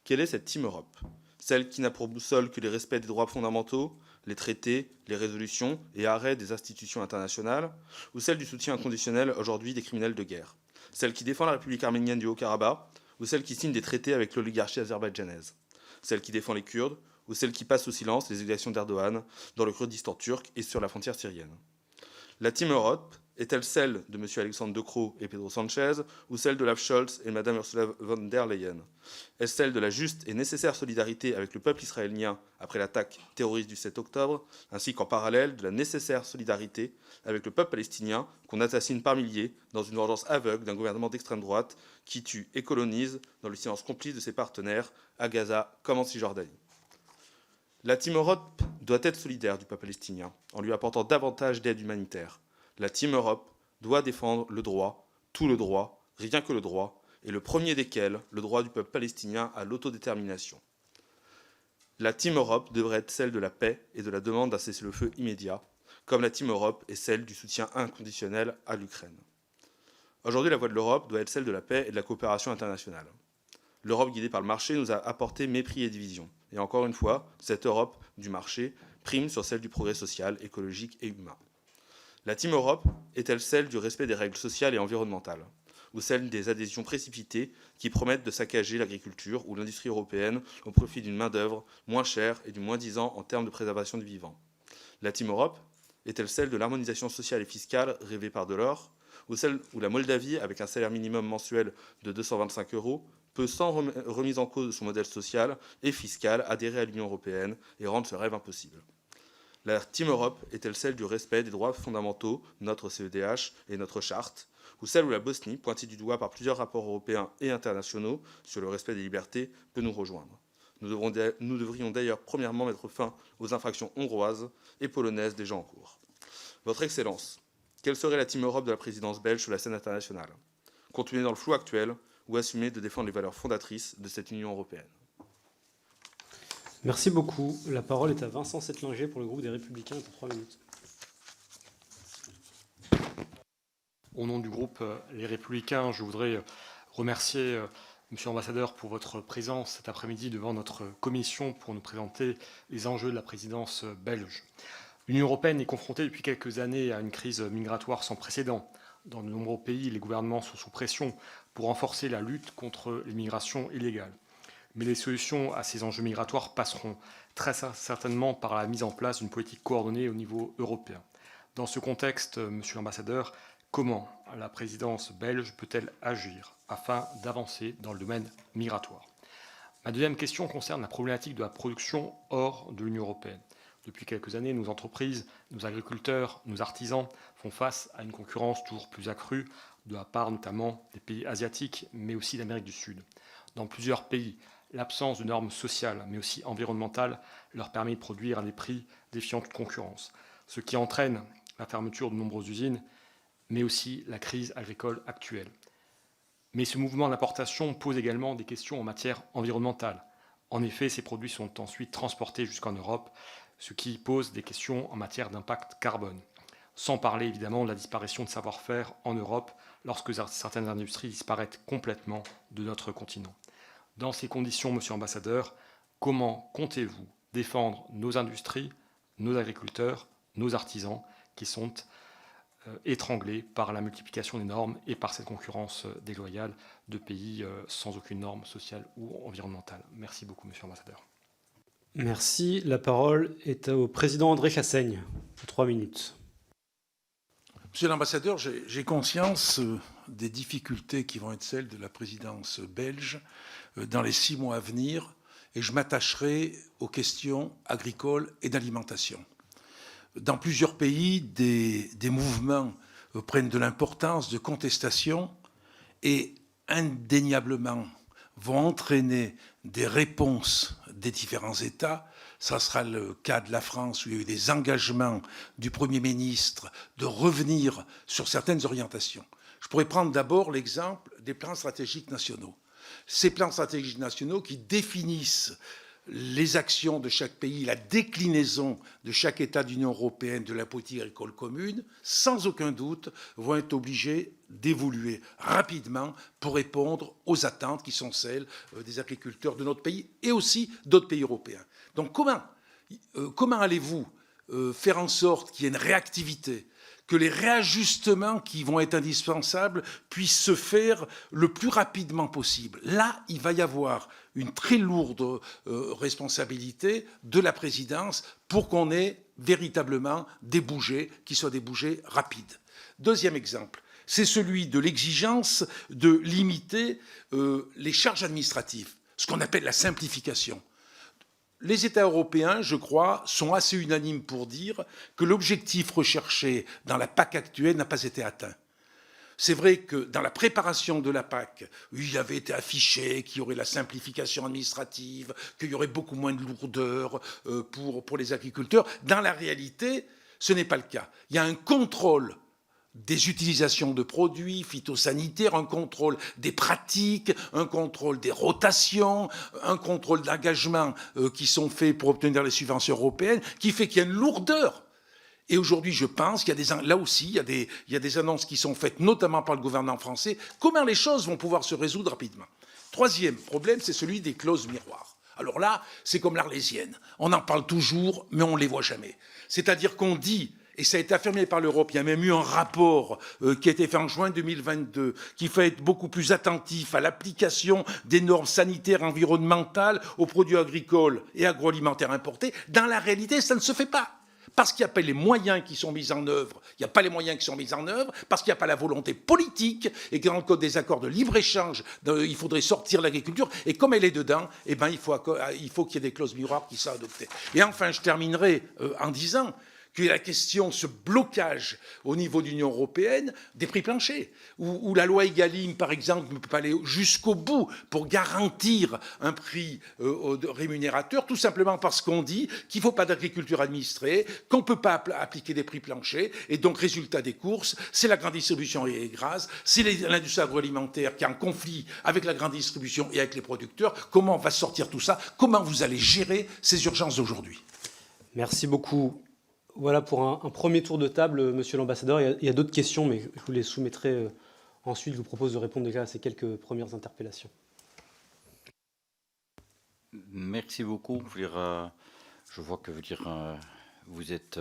Quelle est cette Team Europe? Celle qui n'a pour boussole que les respects des droits fondamentaux, les traités, les résolutions et arrêts des institutions internationales, ou celle du soutien inconditionnel aujourd'hui des criminels de guerre? Celle qui défend la République arménienne du Haut-Karabakh, ou celle qui signe des traités avec l'oligarchie azerbaïdjanaise? Celle qui défend les Kurdes, ou celle qui passe sous silence les exactions d'Erdogan dans le Kurdistan turc et sur la frontière syrienne? La Team Europe est-elle celle de M. Alexandre De Croo et Pedro Sanchez, ou celle de Olaf Scholz et Mme Ursula von der Leyen? Est-ce celle de la juste et nécessaire solidarité avec le peuple israélien après l'attaque terroriste du 7 octobre, ainsi qu'en parallèle de la nécessaire solidarité avec le peuple palestinien qu'on assassine par milliers dans une vengeance aveugle d'un gouvernement d'extrême droite qui tue et colonise dans le silence complice de ses partenaires à Gaza comme en Cisjordanie? La Team Europe doit être solidaire du peuple palestinien en lui apportant davantage d'aide humanitaire. La Team Europe doit défendre le droit, tout le droit, rien que le droit, et le premier desquels, le droit du peuple palestinien à l'autodétermination. La Team Europe devrait être celle de la paix et de la demande d'un cessez-le-feu immédiat, comme la Team Europe est celle du soutien inconditionnel à l'Ukraine. Aujourd'hui, la voie de l'Europe doit être celle de la paix et de la coopération internationale. L'Europe guidée par le marché nous a apporté mépris et division. Et encore une fois, cette Europe du marché prime sur celle du progrès social, écologique et humain. La Team Europe est-elle celle du respect des règles sociales et environnementales, ou celle des adhésions précipitées qui promettent de saccager l'agriculture ou l'industrie européenne au profit d'une main-d'œuvre moins chère et du moins-disant en termes de préservation du vivant? La Team Europe est-elle celle de l'harmonisation sociale et fiscale rêvée par Delors, ou celle où la Moldavie, avec un salaire minimum mensuel de 225 €, peut, sans remise en cause de son modèle social et fiscal, adhérer à l'Union européenne et rendre ce rêve impossible? La Team Europe est-elle celle du respect des droits fondamentaux, notre CEDH et notre charte, ou celle où la Bosnie, pointée du doigt par plusieurs rapports européens et internationaux sur le respect des libertés, peut nous rejoindre? Nous devrions d'ailleurs premièrement mettre fin aux infractions hongroises et polonaises déjà en cours. Votre Excellence, quelle serait la Team Europe de la présidence belge sur la scène internationale? Continuer dans le flou actuel ou assumer de défendre les valeurs fondatrices de cette Union européenne? Merci beaucoup. La parole est à Vincent Settlinger pour le groupe des Républicains pour 3 minutes. Au nom du groupe Les Républicains, je voudrais remercier Monsieur l'ambassadeur pour votre présence cet après-midi devant notre commission pour nous présenter les enjeux de la présidence belge. L'Union européenne est confrontée depuis quelques années à une crise migratoire sans précédent. Dans de nombreux pays, les gouvernements sont sous pression pour renforcer la lutte contre l'immigration illégale. Mais les solutions à ces enjeux migratoires passeront très certainement par la mise en place d'une politique coordonnée au niveau européen. Dans ce contexte, Monsieur l'ambassadeur, comment la présidence belge peut-elle agir afin d'avancer dans le domaine migratoire? Ma deuxième question concerne la problématique de la production hors de l'Union européenne. Depuis quelques années, nos entreprises, nos agriculteurs, nos artisans font face à une concurrence toujours plus accrue de la part notamment des pays asiatiques, mais aussi d'Amérique du Sud. Dans plusieurs pays, L'absence de normes sociales, mais aussi environnementales, leur permet de produire à des prix défiant toute concurrence, ce qui entraîne la fermeture de nombreuses usines, mais aussi la crise agricole actuelle. Mais ce mouvement d'importation pose également des questions en matière environnementale. En effet, ces produits sont ensuite transportés jusqu'en Europe, ce qui pose des questions en matière d'impact carbone. Sans parler évidemment de la disparition de savoir-faire en Europe lorsque certaines industries disparaissent complètement de notre continent. Dans ces conditions, Monsieur l'ambassadeur, comment comptez-vous défendre nos industries, nos agriculteurs, nos artisans qui sont étranglés par la multiplication des normes et par cette concurrence déloyale de pays sans aucune norme sociale ou environnementale? Merci beaucoup, Monsieur l'ambassadeur. Merci. La parole est au président André Chassaigne, pour 3 minutes. Monsieur l'ambassadeur, j'ai conscience des difficultés qui vont être celles de la présidence belge dans les 6 mois à venir, et je m'attacherai aux questions agricoles et d'alimentation. Dans plusieurs pays, des mouvements prennent de l'importance, de contestation, et indéniablement vont entraîner des réponses des différents États. Ça sera le cas de la France, où il y a eu des engagements du Premier ministre de revenir sur certaines orientations. Je pourrais prendre d'abord l'exemple des plans stratégiques nationaux. Ces plans stratégiques nationaux qui définissent les actions de chaque pays, la déclinaison de chaque État de l'Union européenne de la politique agricole commune, sans aucun doute, vont être obligés d'évoluer rapidement pour répondre aux attentes qui sont celles des agriculteurs de notre pays et aussi d'autres pays européens. Donc comment allez-vous faire en sorte qu'il y ait une réactivité, que les réajustements qui vont être indispensables puissent se faire le plus rapidement possible? Là, il va y avoir une très lourde responsabilité de la présidence pour qu'on ait véritablement des bougées qui soient des bougées rapides. Deuxième exemple, c'est celui de l'exigence de limiter les charges administratives, ce qu'on appelle la simplification. Les États européens, je crois, sont assez unanimes pour dire que l'objectif recherché dans la PAC actuelle n'a pas été atteint. C'est vrai que dans la préparation de la PAC, il avait été affiché qu'il y aurait la simplification administrative, qu'il y aurait beaucoup moins de lourdeur pour les agriculteurs. Dans la réalité, ce n'est pas le cas. Il y a un contrôle des utilisations de produits phytosanitaires, un contrôle des pratiques, un contrôle des rotations, un contrôle d'engagement qui sont faits pour obtenir les subventions européennes, qui fait qu'il y a une lourdeur. Et aujourd'hui, je pense qu'il y a là aussi, il y a des annonces qui sont faites, notamment par le gouvernement français. Comment les choses vont pouvoir se résoudre rapidement? Troisième problème, c'est celui des clauses miroirs. Alors là, c'est comme l'Arlésienne. On en parle toujours, mais on ne les voit jamais. C'est-à-dire qu'on dit, et ça a été affirmé par l'Europe, il y a même eu un rapport qui a été fait en juin 2022, qu'il faut être beaucoup plus attentif à l'application des normes sanitaires environnementales aux produits agricoles et agroalimentaires importés. Dans la réalité, ça ne se fait pas. Parce qu'il n'y a pas les moyens qui sont mis en œuvre, il n'y a pas les moyens qui sont mis en œuvre, parce qu'il n'y a pas la volonté politique, et que dans le code des accords de libre-échange, il faudrait sortir l'agriculture, et comme elle est dedans, eh ben, il faut qu'il y ait des clauses miroirs qui soient adoptées. Et enfin, je terminerai en disant qu'il y a la question, ce blocage au niveau de l'Union européenne des prix planchers, où la loi Egalim, par exemple, ne peut pas aller jusqu'au bout pour garantir un prix rémunérateur, tout simplement parce qu'on dit qu'il ne faut pas d'agriculture administrée, qu'on ne peut pas appliquer des prix planchers, et donc, résultat des courses, c'est la grande distribution et les grâces, c'est l'industrie agroalimentaire qui est en conflit avec la grande distribution et avec les producteurs. Comment on va sortir tout ça? Comment vous allez gérer ces urgences d'aujourd'hui? Merci beaucoup. Voilà pour un premier tour de table, monsieur l'ambassadeur. Il y a d'autres questions, mais je vous les soumettrai ensuite. Je vous propose de répondre déjà à ces quelques premières interpellations. Merci beaucoup. Je vois que vous êtes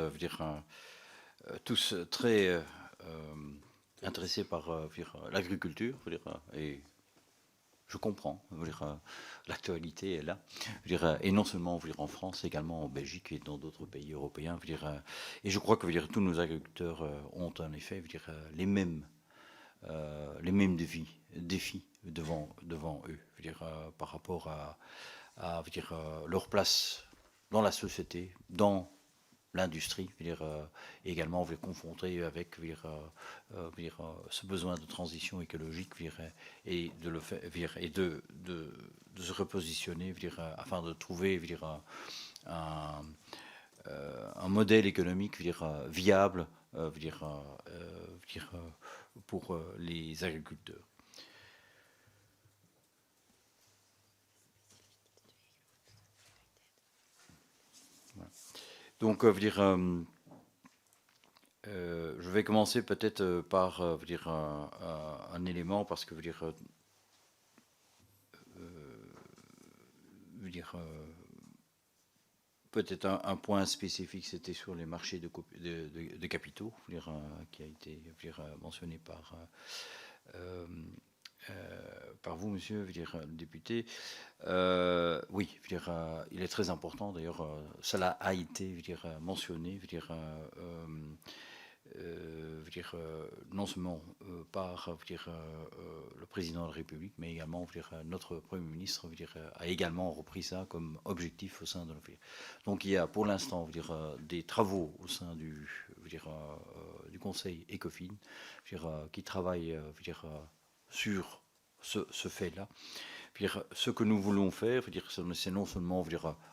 tous très intéressés par l'agriculture, et je comprends. L'actualité est là. Et non seulement en France, également en Belgique et dans d'autres pays européens. Et je crois que tous nos agriculteurs ont en effet les mêmes défis devant eux, par rapport à leur place dans la société, dans l'industrie, également confronter avec ce besoin de transition écologique et de le faire et de se repositionner afin de trouver un, un modèle économique viable pour les agriculteurs. Voilà. Donc, je vais commencer peut-être par un élément, parce que peut-être un point spécifique, c'était sur les marchés de capitaux, qui a été mentionné par vous, monsieur le député. Oui, il est très important, d'ailleurs, cela a été mentionné, non seulement par le président de la République, mais également notre Premier ministre a également repris ça comme objectif au sein de l'OFIR. Donc il y a pour l'instant des travaux au sein du Conseil ECOFIN qui travaillent sur ce fait-là. Ce que nous voulons faire, c'est non seulement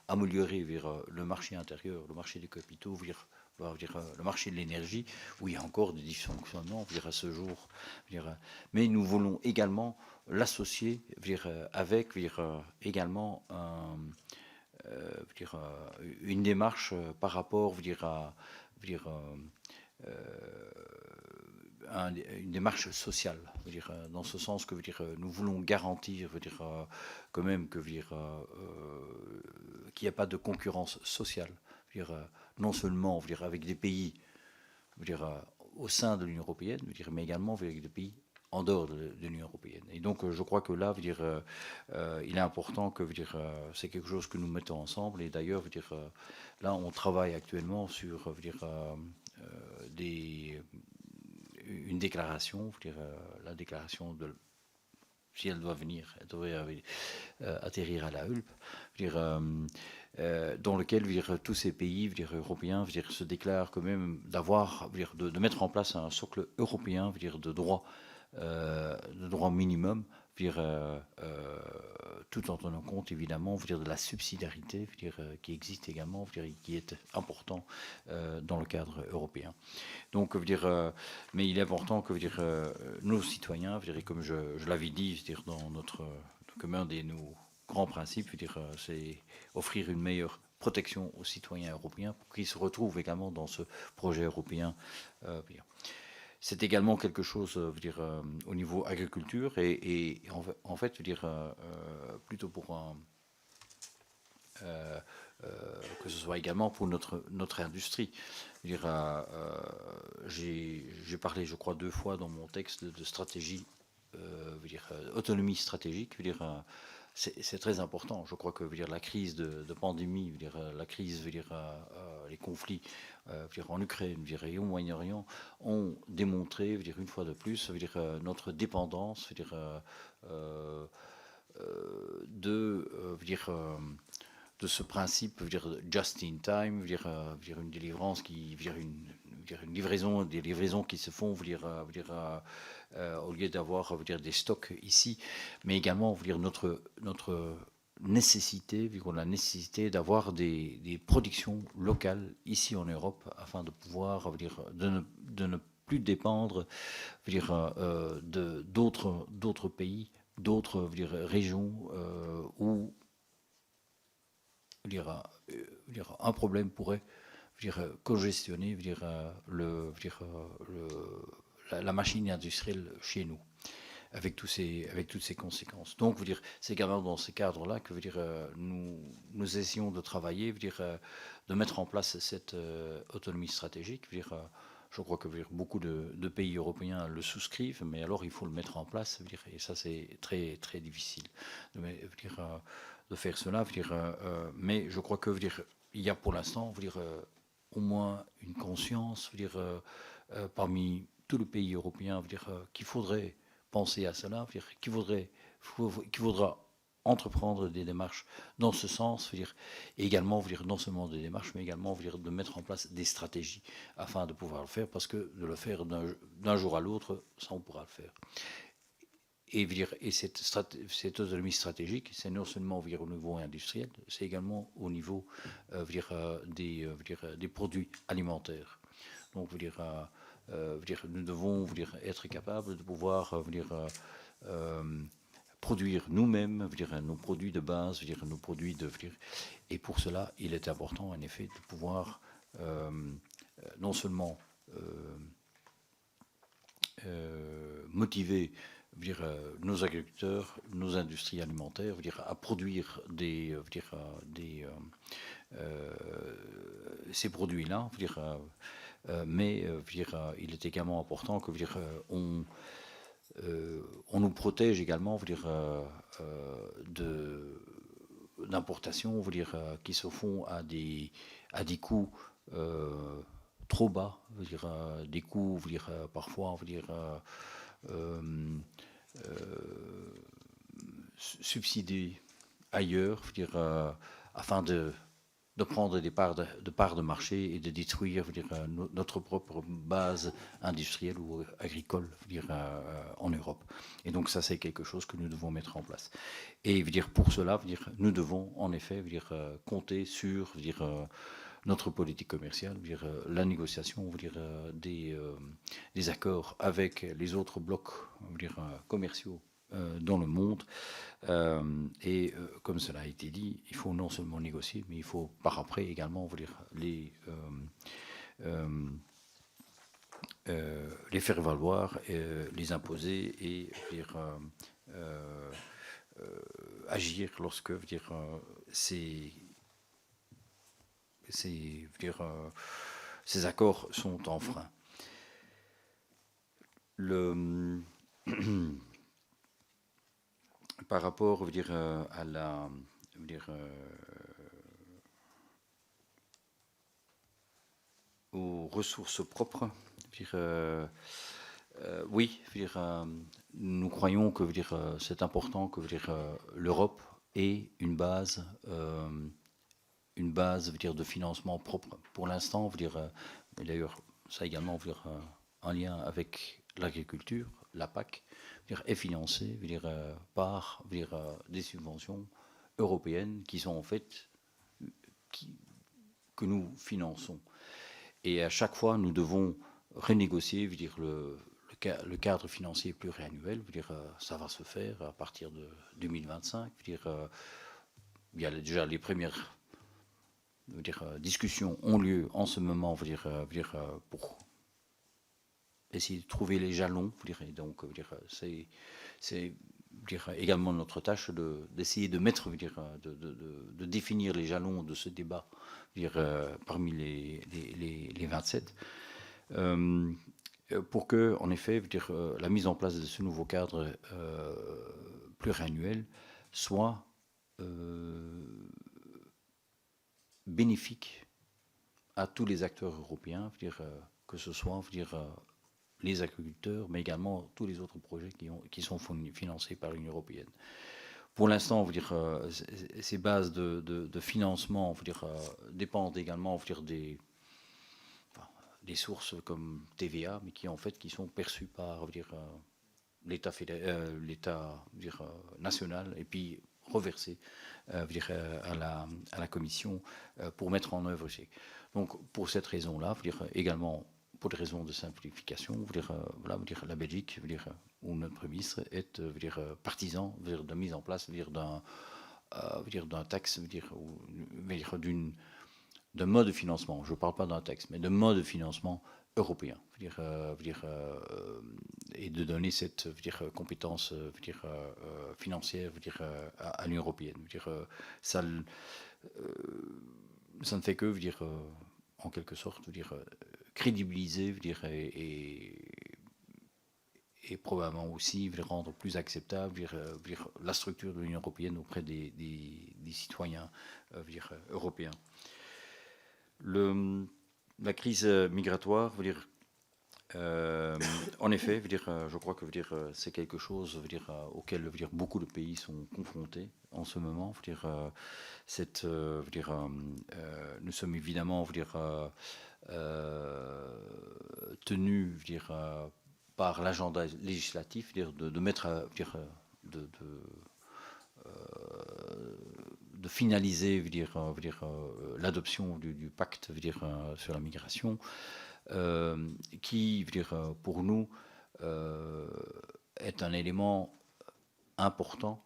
améliorer le marché intérieur, le marché des capitaux, le marché de l'énergie, où il y a encore des dysfonctionnements à ce jour, mais nous voulons également l'associer avec également une démarche par rapport une démarche sociale, dans ce sens que nous voulons garantir quand même qu'il n'y a pas de concurrence sociale, non seulement avec des pays au sein de l'Union européenne, mais également avec des pays en dehors de l'Union européenne. Et donc je crois que là, il est important que c'est quelque chose que nous mettons ensemble. Et d'ailleurs, là, on travaille actuellement sur une déclaration, la déclaration de, si elle doit venir, elle devrait atterrir à la Hulpe, dans lequel tous ces pays européens se déclarent quand même d'avoir, de mettre en place un socle européen de droit minimum, tout en tenant compte évidemment de la subsidiarité qui existe également, qui est important dans le cadre européen. Donc, mais il est important que nos citoyens, comme je l'avais dit, dans notre commun des nos grands principes, c'est offrir une meilleure protection aux citoyens européens pour qu'ils se retrouvent également dans ce projet européen. C'est également quelque chose au niveau agriculture et en fait plutôt pour que ce soit également pour notre industrie. J'ai parlé, je crois, 2 fois dans mon texte de stratégie, autonomie stratégique. C'est très important. Je crois que la crise de pandémie, la crise, les conflits en Ukraine et au Moyen-Orient ont démontré, une fois de plus, notre dépendance de ce principe just in time, une délivrance une livraison, des livraisons qui se font au lieu d'avoir des stocks ici, mais également notre nécessité, la nécessité d'avoir des productions locales ici en Europe afin de pouvoir de ne plus dépendre d'autres pays, d'autres régions où un problème pourrait congestionner la machine industrielle chez nous, avec toutes ces conséquences. Donc, c'est également dans ces cadres-là que nous essayons de travailler, de mettre en place cette autonomie stratégique. Je crois que beaucoup de pays européens le souscrivent, mais alors il faut le mettre en place, et ça c'est très très difficile de faire cela. Mais je crois que il y a pour l'instant au moins une conscience parmi tous les pays européens qu'il faudrait penser à cela, qu'il faudra entreprendre des démarches dans ce sens, veut dire, et également veut dire, non seulement des démarches, mais également veut dire, de mettre en place des stratégies afin de pouvoir le faire, parce que de le faire d'un jour à l'autre, ça on pourra le faire. Et, veut dire, et cette autonomie stratégique, c'est non seulement veut dire, au niveau industriel, c'est également au niveau veut dire, des produits alimentaires. Donc, veut dire, nous devons veut dire, être capables de pouvoir veut dire, produire nous-mêmes nos produits de base, nos produits de... Et pour cela, il est important, en effet, de pouvoir non seulement motiver nos agriculteurs, nos industries alimentaires à produire ces produits-là, mais il est également important que on nous protège également d'importations qui se font à des coûts trop bas, des coûts parfois subsidiés ailleurs, afin de prendre des parts de marché et de détruire notre propre base industrielle ou agricole en Europe. Et donc ça, c'est quelque chose que nous devons mettre en place. Et pour cela, nous devons en effet compter sur notre politique commerciale, la négociation des accords avec les autres blocs commerciaux dans le monde. Comme cela a été dit, il faut non seulement négocier, mais il faut par après également les faire valoir, les imposer et agir lorsque ces accords sont enfreints. Par rapport à la aux ressources propres, oui, nous croyons que c'est important que l'Europe ait une base de financement propre. Pour l'instant, et d'ailleurs ça également en lien avec l'agriculture, la PAC est financée par des subventions européennes qui sont en fait que nous finançons. Et à chaque fois, nous devons renégocier le cadre financier pluriannuel. Ça va se faire à partir de 2025. Il y a déjà les premières discussions ont lieu en ce moment pour essayer de trouver les jalons. Donc, c'est également notre tâche d'essayer de mettre, de définir les jalons de ce débat parmi les 27, pour que, en effet, la mise en place de ce nouveau cadre pluriannuel soit bénéfique à tous les acteurs européens, que ce soit les agriculteurs, mais également tous les autres projets qui sont financés par l'Union européenne. Pour l'instant, ces bases de financement dépendent également des sources comme TVA, mais qui sont perçues par l'État national et puis reversées à la Commission pour mettre en œuvre. Donc, pour cette raison-là, également pour des raisons de simplification, la Belgique, où notre ministre est partisan de mise en place d'un taxe, d'un mode de financement. Je ne parle pas d'un taxe, mais de mode de financement européen, et de donner cette compétence financière à l'Union européenne. Ça ne fait que en quelque sorte crédibiliser et probablement aussi rendre plus acceptable la structure de l'Union européenne auprès des citoyens européens. La crise migratoire En effet, je crois que c'est quelque chose auquel beaucoup de pays sont confrontés en ce moment. Nous sommes évidemment tenus par l'agenda législatif de mettre de finaliser l'adoption du pacte sur la migration. Qui, pour nous, est un élément important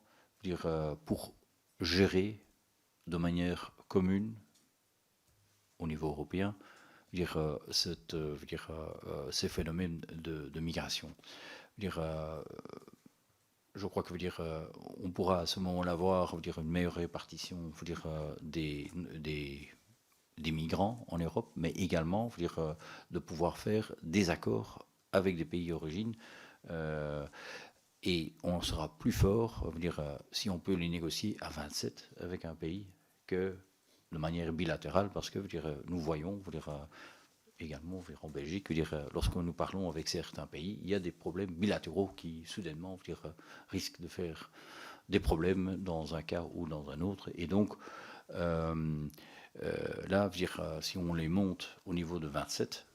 pour gérer de manière commune au niveau européen ces phénomènes de migration. Je crois que on pourra à ce moment-là voir une meilleure répartition des migrants en Europe, mais également de pouvoir faire des accords avec des pays d'origine. Et on sera plus fort si on peut les négocier à 27 avec un pays que de manière bilatérale, parce que nous voyons également en Belgique, lorsque nous parlons avec certains pays, il y a des problèmes bilatéraux qui soudainement risquent de faire des problèmes dans un cas ou dans un autre. Et donc, là, si on les monte au niveau de 27,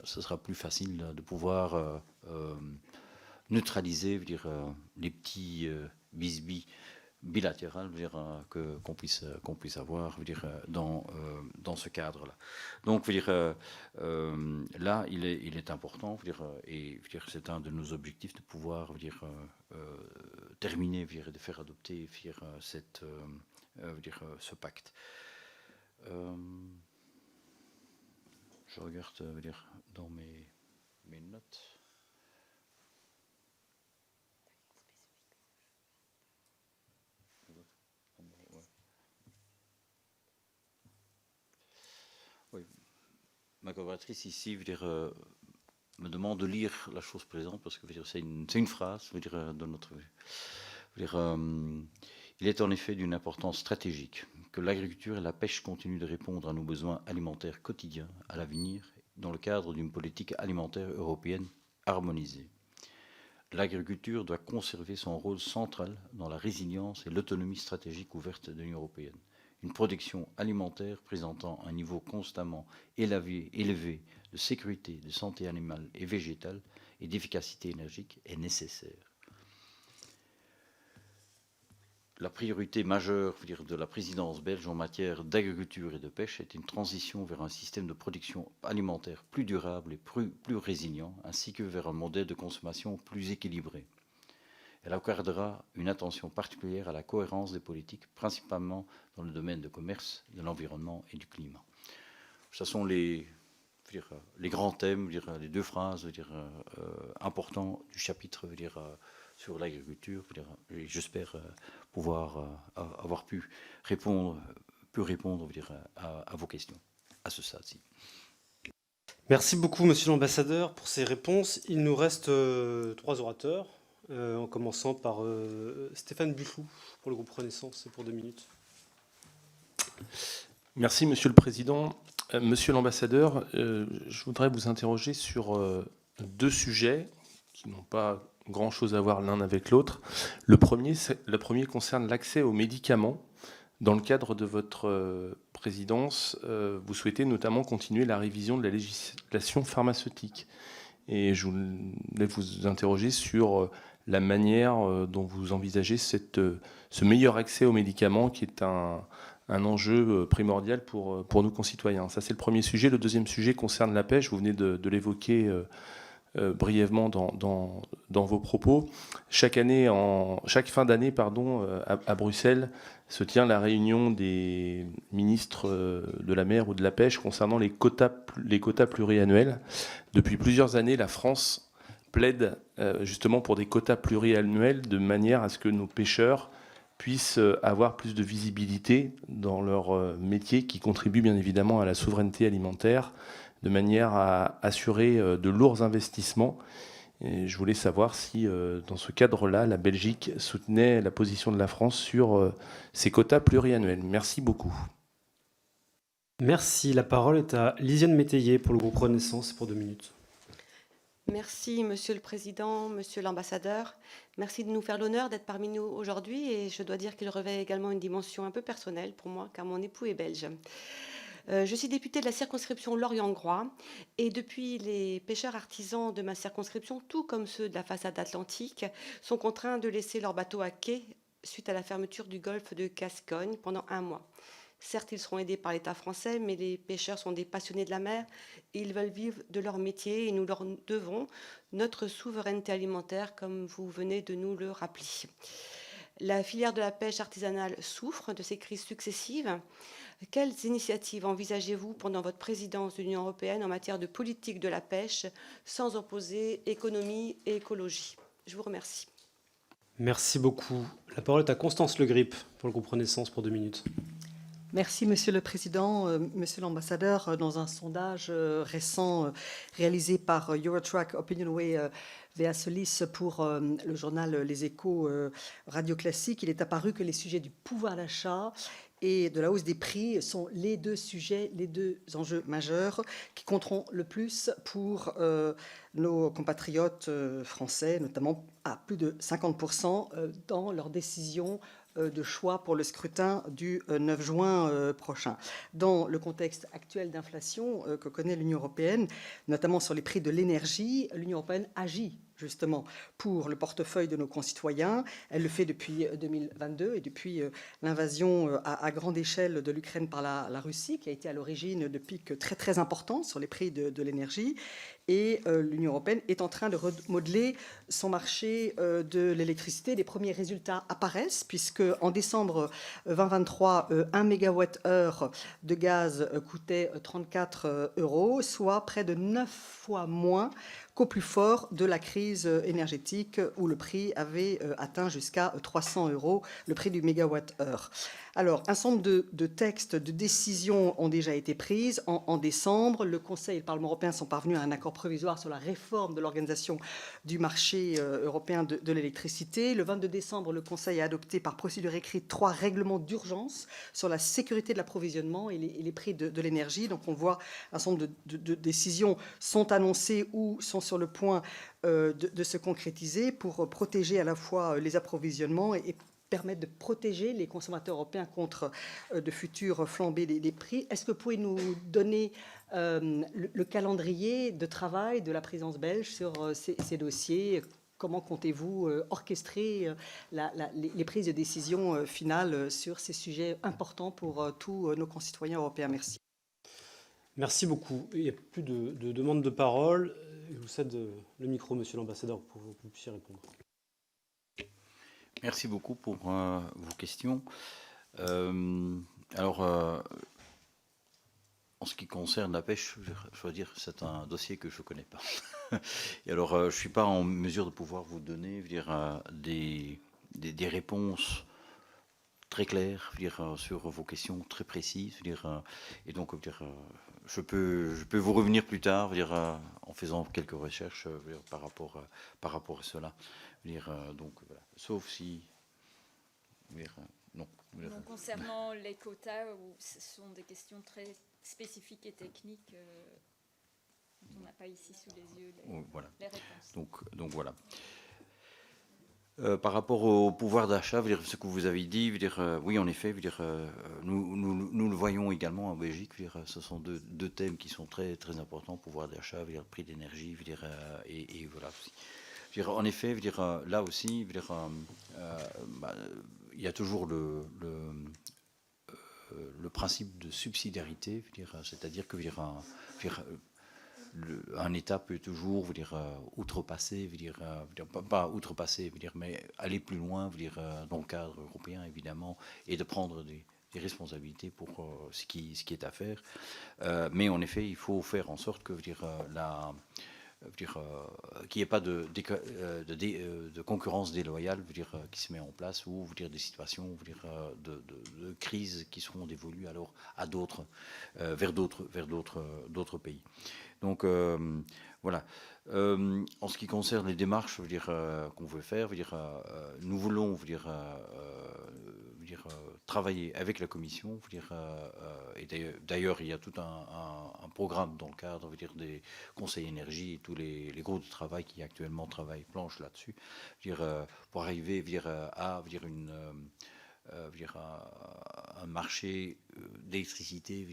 ce sera plus facile de pouvoir neutraliser les petits bisbis bilatérales qu'on puisse avoir dans ce cadre-là. Donc, là, il est important, et c'est un de nos objectifs de pouvoir terminer, de faire adopter ce pacte. Je regarde dans mes notes. Oui. Ma collaboratrice ici me demande de lire la chose présente parce que c'est une phrase de notre. Il est en effet d'une importance stratégique que l'agriculture et la pêche continuent de répondre à nos besoins alimentaires quotidiens à l'avenir dans le cadre d'une politique alimentaire européenne harmonisée. L'agriculture doit conserver son rôle central dans la résilience et l'autonomie stratégique ouverte de l'Union européenne. Une production alimentaire présentant un niveau constamment élevé de sécurité, de santé animale et végétale et d'efficacité énergique est nécessaire. La priorité majeure de la présidence belge en matière d'agriculture et de pêche est une transition vers un système de production alimentaire plus durable et plus résilient, ainsi que vers un modèle de consommation plus équilibré. Elle accordera une attention particulière à la cohérence des politiques, principalement dans le domaine du commerce, de l'environnement et du climat. Ce sont les grands thèmes, les deux phrases importants du chapitre sur l'agriculture. J'espère pouvoir avoir pu répondre à vos questions à ce stade-ci. Merci beaucoup, Monsieur l'Ambassadeur, pour ces réponses. Il nous reste 3 orateurs, en commençant par Stéphane Bufflou pour le groupe Renaissance, c'est pour 2 minutes. Merci, Monsieur le Président. Monsieur l'Ambassadeur, je voudrais vous interroger sur 2 sujets qui n'ont pas grand-chose à voir l'un avec l'autre. Le premier concerne l'accès aux médicaments. Dans le cadre de votre présidence, vous souhaitez notamment continuer la révision de la législation pharmaceutique. Et je voulais vous interroger sur la manière dont vous envisagez ce meilleur accès aux médicaments, qui est un enjeu primordial pour nos concitoyens. Ça, c'est le premier sujet. Le deuxième sujet concerne la pêche. Vous venez de l'évoquer brièvement dans vos propos. Chaque fin d'année, à Bruxelles, se tient la réunion des ministres de la mer ou de la pêche concernant les quotas pluriannuels. Depuis plusieurs années, la France plaide justement pour des quotas pluriannuels de manière à ce que nos pêcheurs puissent avoir plus de visibilité dans leur métier, qui contribue bien évidemment à la souveraineté alimentaire, de manière à assurer de lourds investissements. Et je voulais savoir si, dans ce cadre-là, la Belgique soutenait la position de la France sur ces quotas pluriannuels. Merci beaucoup. Merci. La parole est à Lisiane Métayer pour le groupe Renaissance pour 2 minutes. Merci, Monsieur le Président, Monsieur l'Ambassadeur. Merci de nous faire l'honneur d'être parmi nous aujourd'hui et je dois dire qu'il revêt également une dimension un peu personnelle pour moi, car mon époux est belge. Je suis députée de la circonscription Lorient-Groix et depuis, les pêcheurs artisans de ma circonscription, tout comme ceux de la façade atlantique, sont contraints de laisser leur bateau à quai suite à la fermeture du golfe de Gascogne pendant 1 mois. Certes, ils seront aidés par l'État français, mais les pêcheurs sont des passionnés de la mer et ils veulent vivre de leur métier et nous leur devons notre souveraineté alimentaire, comme vous venez de nous le rappeler. La filière de la pêche artisanale souffre de ces crises successives. Quelles initiatives envisagez-vous pendant votre présidence de l'Union européenne en matière de politique de la pêche, sans opposer économie et écologie? Je vous remercie. Merci beaucoup. La parole est à Constance Le Grip pour le groupe Renaissance pour 2 minutes. Merci, Monsieur le Président. Monsieur l'Ambassadeur, dans un sondage récent réalisé par Eurotrack Opinionway Vea Solis pour le journal Les Échos Radio Classique, il est apparu que les sujets du pouvoir d'achat et de la hausse des prix sont les 2 sujets, les 2 enjeux majeurs qui compteront le plus pour nos compatriotes français, notamment à plus de 50% dans leurs décisions de choix pour le scrutin du 9 juin prochain. Dans le contexte actuel d'inflation que connaît l'Union européenne, notamment sur les prix de l'énergie, l'Union européenne agit justement pour le portefeuille de nos concitoyens. Elle le fait depuis 2022 et depuis l'invasion à grande échelle de l'Ukraine par la Russie, qui a été à l'origine de pics très très importants sur les prix de l'énergie. Et l'Union européenne est en train de remodeler son marché de l'électricité. Les premiers résultats apparaissent, puisque en décembre 2023, 1 MWh de gaz coûtait 34 €, soit près de 9 fois moins qu'au plus fort de la crise énergétique, où le prix avait atteint jusqu'à 300 €, le prix du mégawattheure. Alors, un certain nombre de textes, de décisions ont déjà été prises. En décembre, le Conseil et le Parlement européen sont parvenus à un accord provisoire sur la réforme de l'organisation du marché européen de l'électricité. Le 22 décembre, le Conseil a adopté par procédure écrite 3 règlements d'urgence sur la sécurité de l'approvisionnement et les prix de l'énergie. Donc, on voit un certain nombre de décisions sont annoncées ou sont sur le point de se concrétiser pour protéger à la fois les approvisionnements et permettre de protéger les consommateurs européens contre de futures flambées des prix. Est-ce que vous pouvez nous donner le calendrier de travail de la présidence belge sur ces dossiers? Comment comptez-vous orchestrer les prises de décision finales sur ces sujets importants pour tous nos concitoyens européens? Merci. Merci beaucoup. Il n'y a plus de demandes de parole. Je vous cède le micro, Monsieur l'Ambassadeur, pour que vous puissiez répondre. Merci beaucoup pour vos questions. Alors, en ce qui concerne la pêche, je dois dire que c'est un dossier que je ne connais pas. Et alors, je ne suis pas en mesure de pouvoir vous donner des réponses très claires sur vos questions très précises. Et donc, je peux vous revenir plus tard en faisant quelques recherches par rapport à cela. Donc, voilà. Sauf si... non. Donc, concernant les quotas, ce sont des questions très spécifiques et techniques dont on n'a pas ici sous les yeux voilà. Les réponses. Donc voilà. Par rapport au pouvoir d'achat, ce que vous avez dit, oui, en effet, nous le voyons également en Belgique. Ce sont deux thèmes qui sont très, très importants, pouvoir d'achat, prix d'énergie, et voilà. En effet, là aussi, il y a toujours le principe de subsidiarité, c'est-à-dire que un État peut toujours outrepasser, pas outrepasser, mais aller plus loin, dans le cadre européen évidemment, et de prendre des responsabilités pour ce qui est à faire. Mais en effet, il faut faire en sorte que qu'il n'y ait pas de concurrence déloyale qui se met en place, ou des situations de crise qui seront dévolues alors à d'autres, vers d'autres pays. Donc voilà. En ce qui concerne les démarches qu'on veut faire, nous voulons travailler avec la Commission. Et d'ailleurs, il y a tout un programme dans le cadre des conseils énergie et tous les groupes de travail qui actuellement travaillent planche là-dessus, pour arriver à un marché d'électricité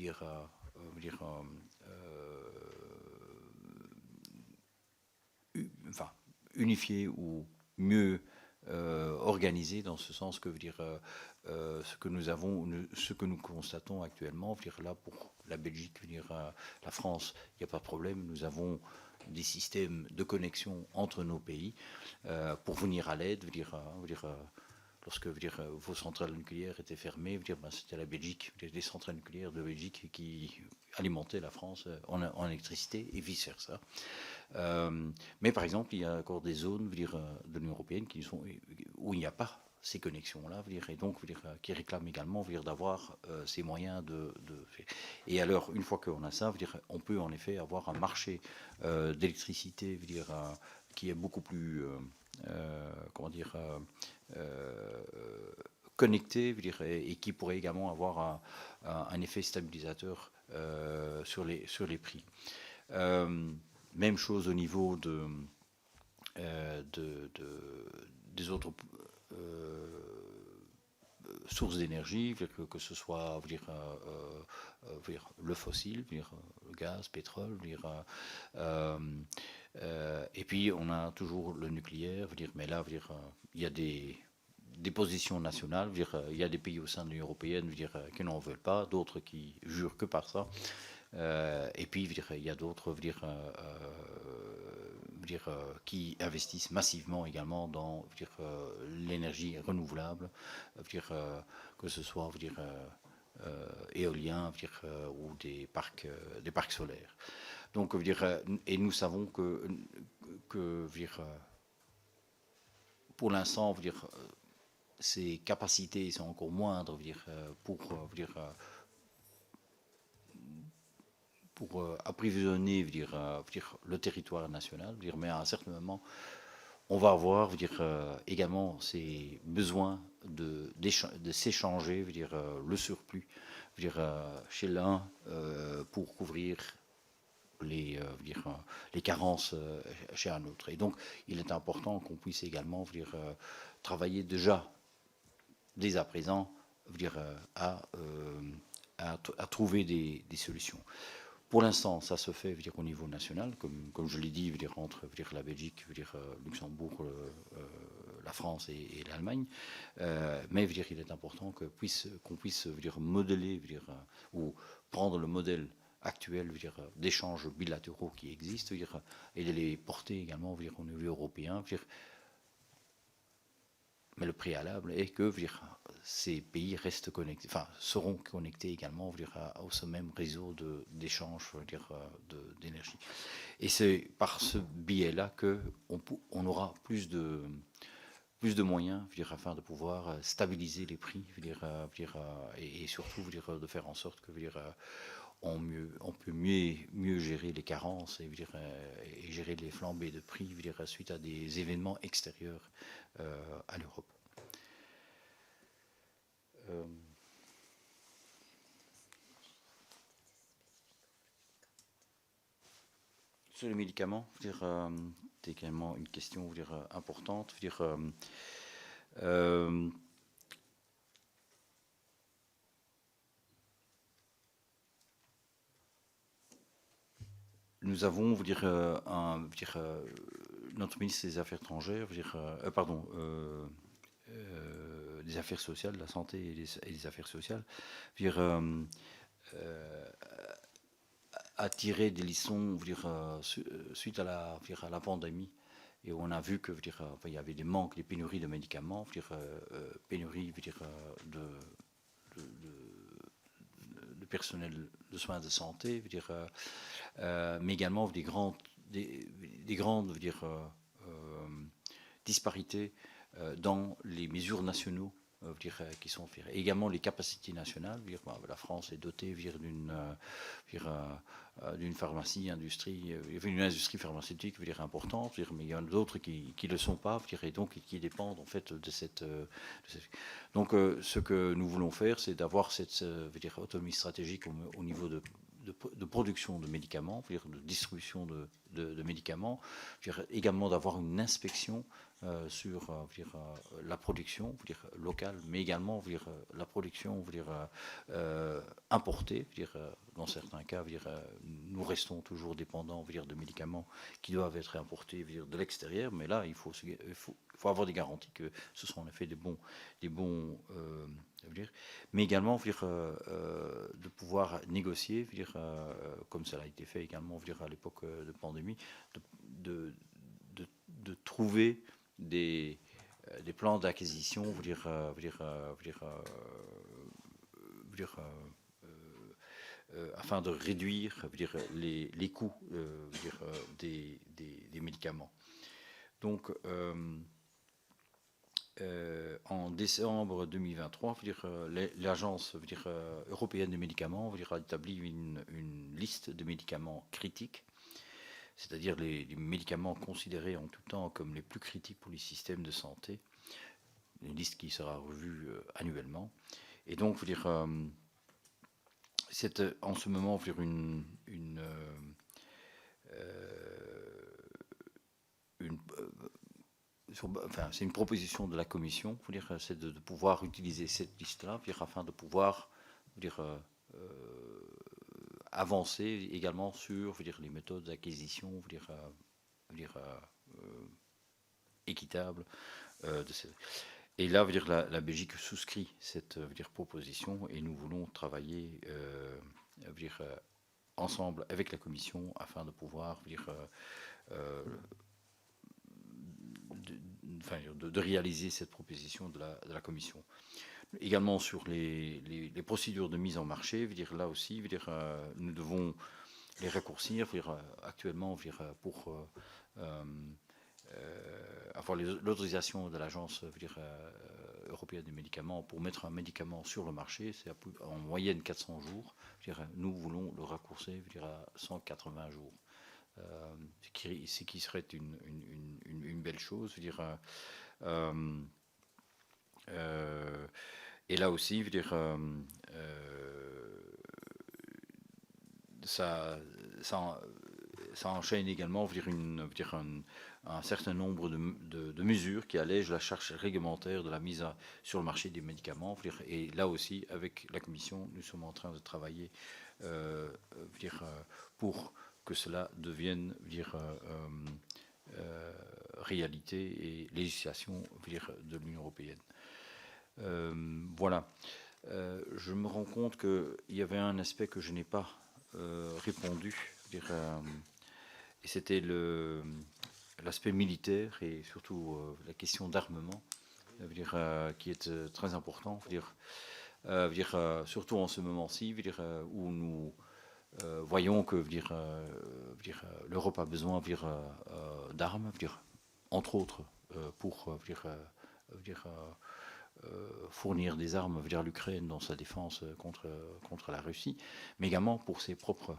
unifié ou mieux organisé, dans ce sens que ce que nous constatons actuellement, là pour la Belgique, la France, il n'y a pas de problème, nous avons des systèmes de connexion entre nos pays pour venir à l'aide, lorsque vos centrales nucléaires étaient fermées, c'était la Belgique, les centrales nucléaires de Belgique qui alimentaient la France en électricité et vice versa. Mais par exemple, il y a encore des zones de l'Union européenne où il n'y a pas ces connexions-là, et donc qui réclament également d'avoir ces moyens Et alors, une fois qu'on a ça, on peut en effet avoir un marché d'électricité qui est beaucoup plus connecté, et qui pourrait également avoir un effet stabilisateur sur les prix. Même chose au niveau des autres sources d'énergie, que ce soit le fossile, le gaz, pétrole, et puis on a toujours le nucléaire, mais là, il y a des positions nationales, il y a des pays au sein de l'Union européenne qui n'en veulent pas, d'autres qui jurent que par ça. Et puis, il y a d'autres qui investissent massivement également dans l'énergie renouvelable, que ce soit éolien ou des parcs solaires. Donc, et nous savons que pour l'instant, ces capacités sont encore moindres pour approvisionner le territoire national, mais à un certain moment, on va avoir également ces besoins de s'échanger le surplus chez l'un pour couvrir les carences chez un autre. Et donc, il est important qu'on puisse également travailler déjà, dès à présent, à trouver des solutions. Pour l'instant, ça se fait au niveau national, comme je l'ai dit, entre la Belgique, Luxembourg, la France et l'Allemagne. Mais il est important qu'on puisse modeler ou prendre le modèle actuel d'échanges bilatéraux qui existent et de les porter également au niveau européen. Mais le préalable est que ces pays restent connectés, seront connectés également au même réseau d'échange d'énergie. Et c'est par ce biais-là qu'on aura plus de moyens afin de pouvoir stabiliser les prix et surtout de faire en sorte que on peut mieux gérer les carences et gérer les flambées de prix suite à des événements extérieurs à l'Europe. Sur les médicaments, c'est également une question importante. Nous avons, notre ministre des Affaires étrangères, des Affaires sociales, de la santé et des Affaires sociales, a tiré des leçons suite à la pandémie. Et on a vu que il y avait des manques, des pénuries de médicaments, pénuries de personnel de soins de santé, mais également des grandes disparités dans les mesures nationaux qui sont et également les capacités nationales. La France est dotée d'une pharmacie, une industrie pharmaceutique importante, mais il y en a d'autres qui ne le sont pas, et donc qui dépendent en fait de cette. Donc, ce que nous voulons faire, c'est d'avoir cette autonomie stratégique au niveau de production de médicaments, de distribution de médicaments, également d'avoir une inspection sur la production locale, mais également la production importée. Dans certains cas, nous restons toujours dépendants de médicaments qui doivent être importés de l'extérieur, mais là, il faut avoir des garanties que ce sont en effet des bons mais également de pouvoir négocier, comme cela a été fait également à l'époque de pandémie, de trouver des plans d'acquisition, afin de réduire les coûts des médicaments. Donc, en décembre 2023, l'Agence européenne des médicaments a établi une liste de médicaments critiques, c'est-à-dire les médicaments considérés en tout temps comme les plus critiques pour les systèmes de santé, une liste qui sera revue annuellement. Et donc, c'est en ce moment c'est une proposition de la Commission, c'est de pouvoir utiliser cette liste-là, afin de pouvoir avancer également sur les méthodes d'acquisition équitables. Et là, la Belgique souscrit cette proposition et nous voulons travailler ensemble avec la Commission afin de pouvoir de réaliser cette proposition de la Commission. Également sur les procédures de mise en marché, là aussi, nous devons les raccourcir actuellement pour avoir l'autorisation de l'Agence européenne des médicaments pour mettre un médicament sur le marché, c'est en moyenne 400 jours. Nous voulons le raccourcir à 180 jours. Ce qui serait une belle chose. Et là aussi, ça enchaîne également un certain nombre de mesures qui allègent la charge réglementaire de la mise sur le marché des médicaments. Et là aussi, avec la Commission, nous sommes en train de travailler pour que cela devienne réalité et législation de l'Union européenne. Voilà. Je me rends compte qu'il y avait un aspect que je n'ai pas répondu, et c'était l'aspect militaire et surtout la question d'armement, qui est très important, surtout en ce moment-ci, où nous voyons que l'Europe a besoin d'armes, entre autres pour fournir des armes à l'Ukraine dans sa défense contre la Russie, mais également pour ses propres,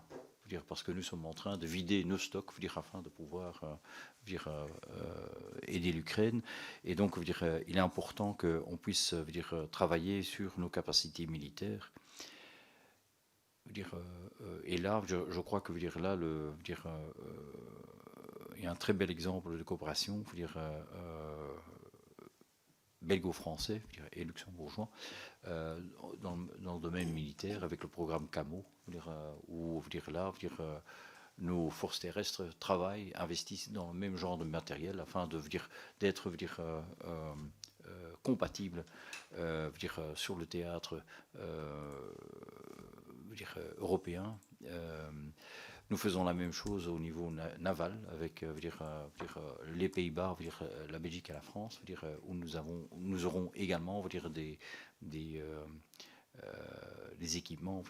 parce que nous sommes en train de vider nos stocks afin de pouvoir aider l'Ukraine. Et donc, il est important qu'on puisse travailler sur nos capacités militaires. Et là, je crois que là, il y a un très bel exemple de coopération, belgo-français et luxembourgeois dans le domaine militaire avec le programme CAMO, où nos forces terrestres travaillent, investissent dans le même genre de matériel afin d'être compatibles sur le théâtre européen. Nous faisons la même chose au niveau naval avec les Pays-Bas, la Belgique et la France, où nous aurons également des équipements,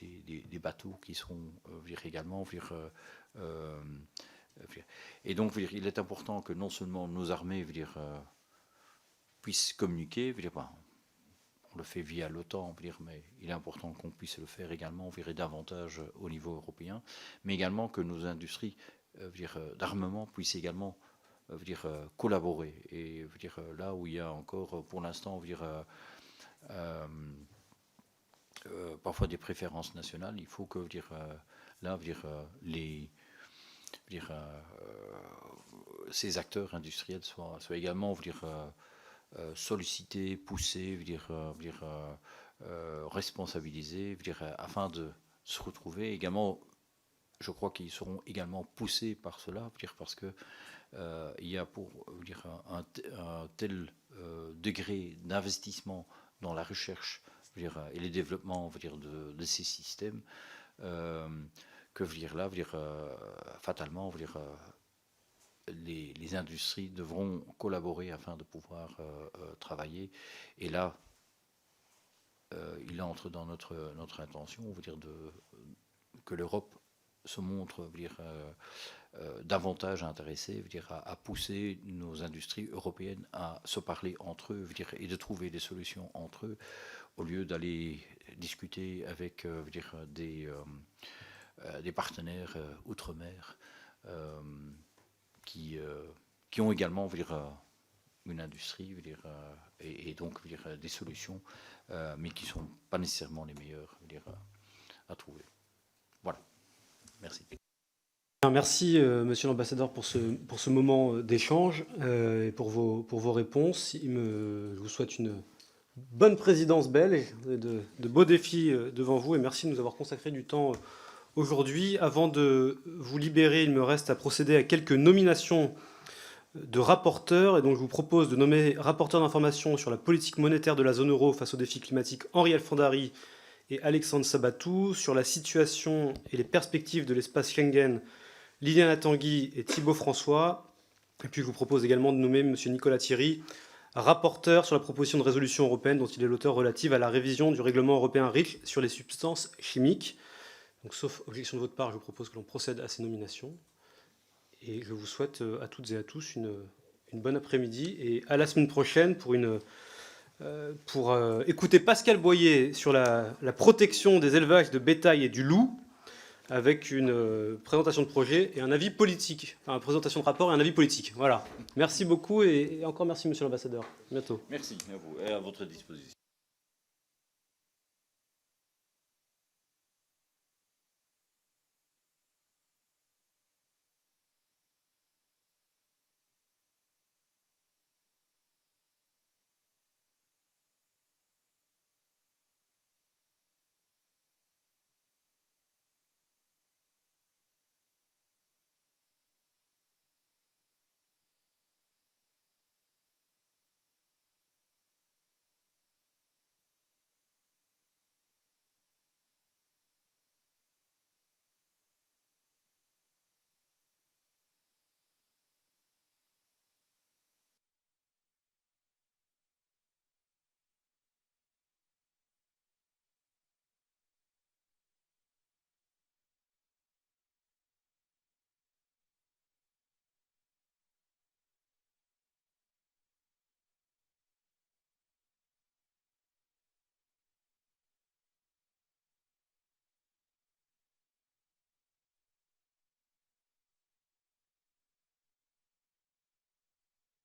des bateaux qui seront également. Et donc, il est important que non seulement nos armées puisse communiquer. On le fait via l'OTAN, mais il est important qu'on puisse le faire également davantage au niveau européen, mais également que nos industries d'armement puissent également collaborer. Et là où il y a encore pour l'instant parfois des préférences nationales, il faut que ces acteurs industriels soient également sollicités, poussés, responsabilisés, afin de se retrouver également. Je crois qu'ils seront également poussés par cela, parce que il y a un tel degré d'investissement dans la recherche et le développement de ces systèmes que fatalement les industries devront collaborer afin de pouvoir travailler. Et là, il entre dans notre intention que l'Europe se montre davantage intéressée à pousser nos industries européennes à se parler entre eux et de trouver des solutions entre eux, au lieu d'aller discuter avec des partenaires outre-mer qui ont également une industrie et donc des solutions, mais qui ne sont pas nécessairement les meilleures à trouver. Voilà. Merci. Merci, Monsieur l'ambassadeur, pour ce moment d'échange et pour vos réponses. Je vous souhaite une bonne présidence belge, de beaux défis devant vous, et merci de nous avoir consacré du temps aujourd'hui. Avant de vous libérer, il me reste à procéder à quelques nominations de rapporteurs, et donc je vous propose de nommer rapporteur d'information sur la politique monétaire de la zone euro face aux défis climatiques Henri Alfandari et Alexandre Sabatou, sur la situation et les perspectives de l'espace Schengen, Liliana Tanguy et Thibault François. Et puis je vous propose également de nommer M. Nicolas Thierry, rapporteur sur la proposition de résolution européenne dont il est l'auteur, relative à la révision du règlement européen REACH sur les substances chimiques. Donc, sauf objection de votre part, je vous propose que l'on procède à ces nominations. Et je vous souhaite à toutes et à tous une bonne après-midi et à la semaine prochaine pour écouter Pascal Boyer sur la protection des élevages de bétail et du loup, avec une présentation de projet et un avis politique, enfin une présentation de rapport et un avis politique. Voilà. Merci beaucoup et encore merci, Monsieur l'ambassadeur. À bientôt. Merci à vous et à votre disposition.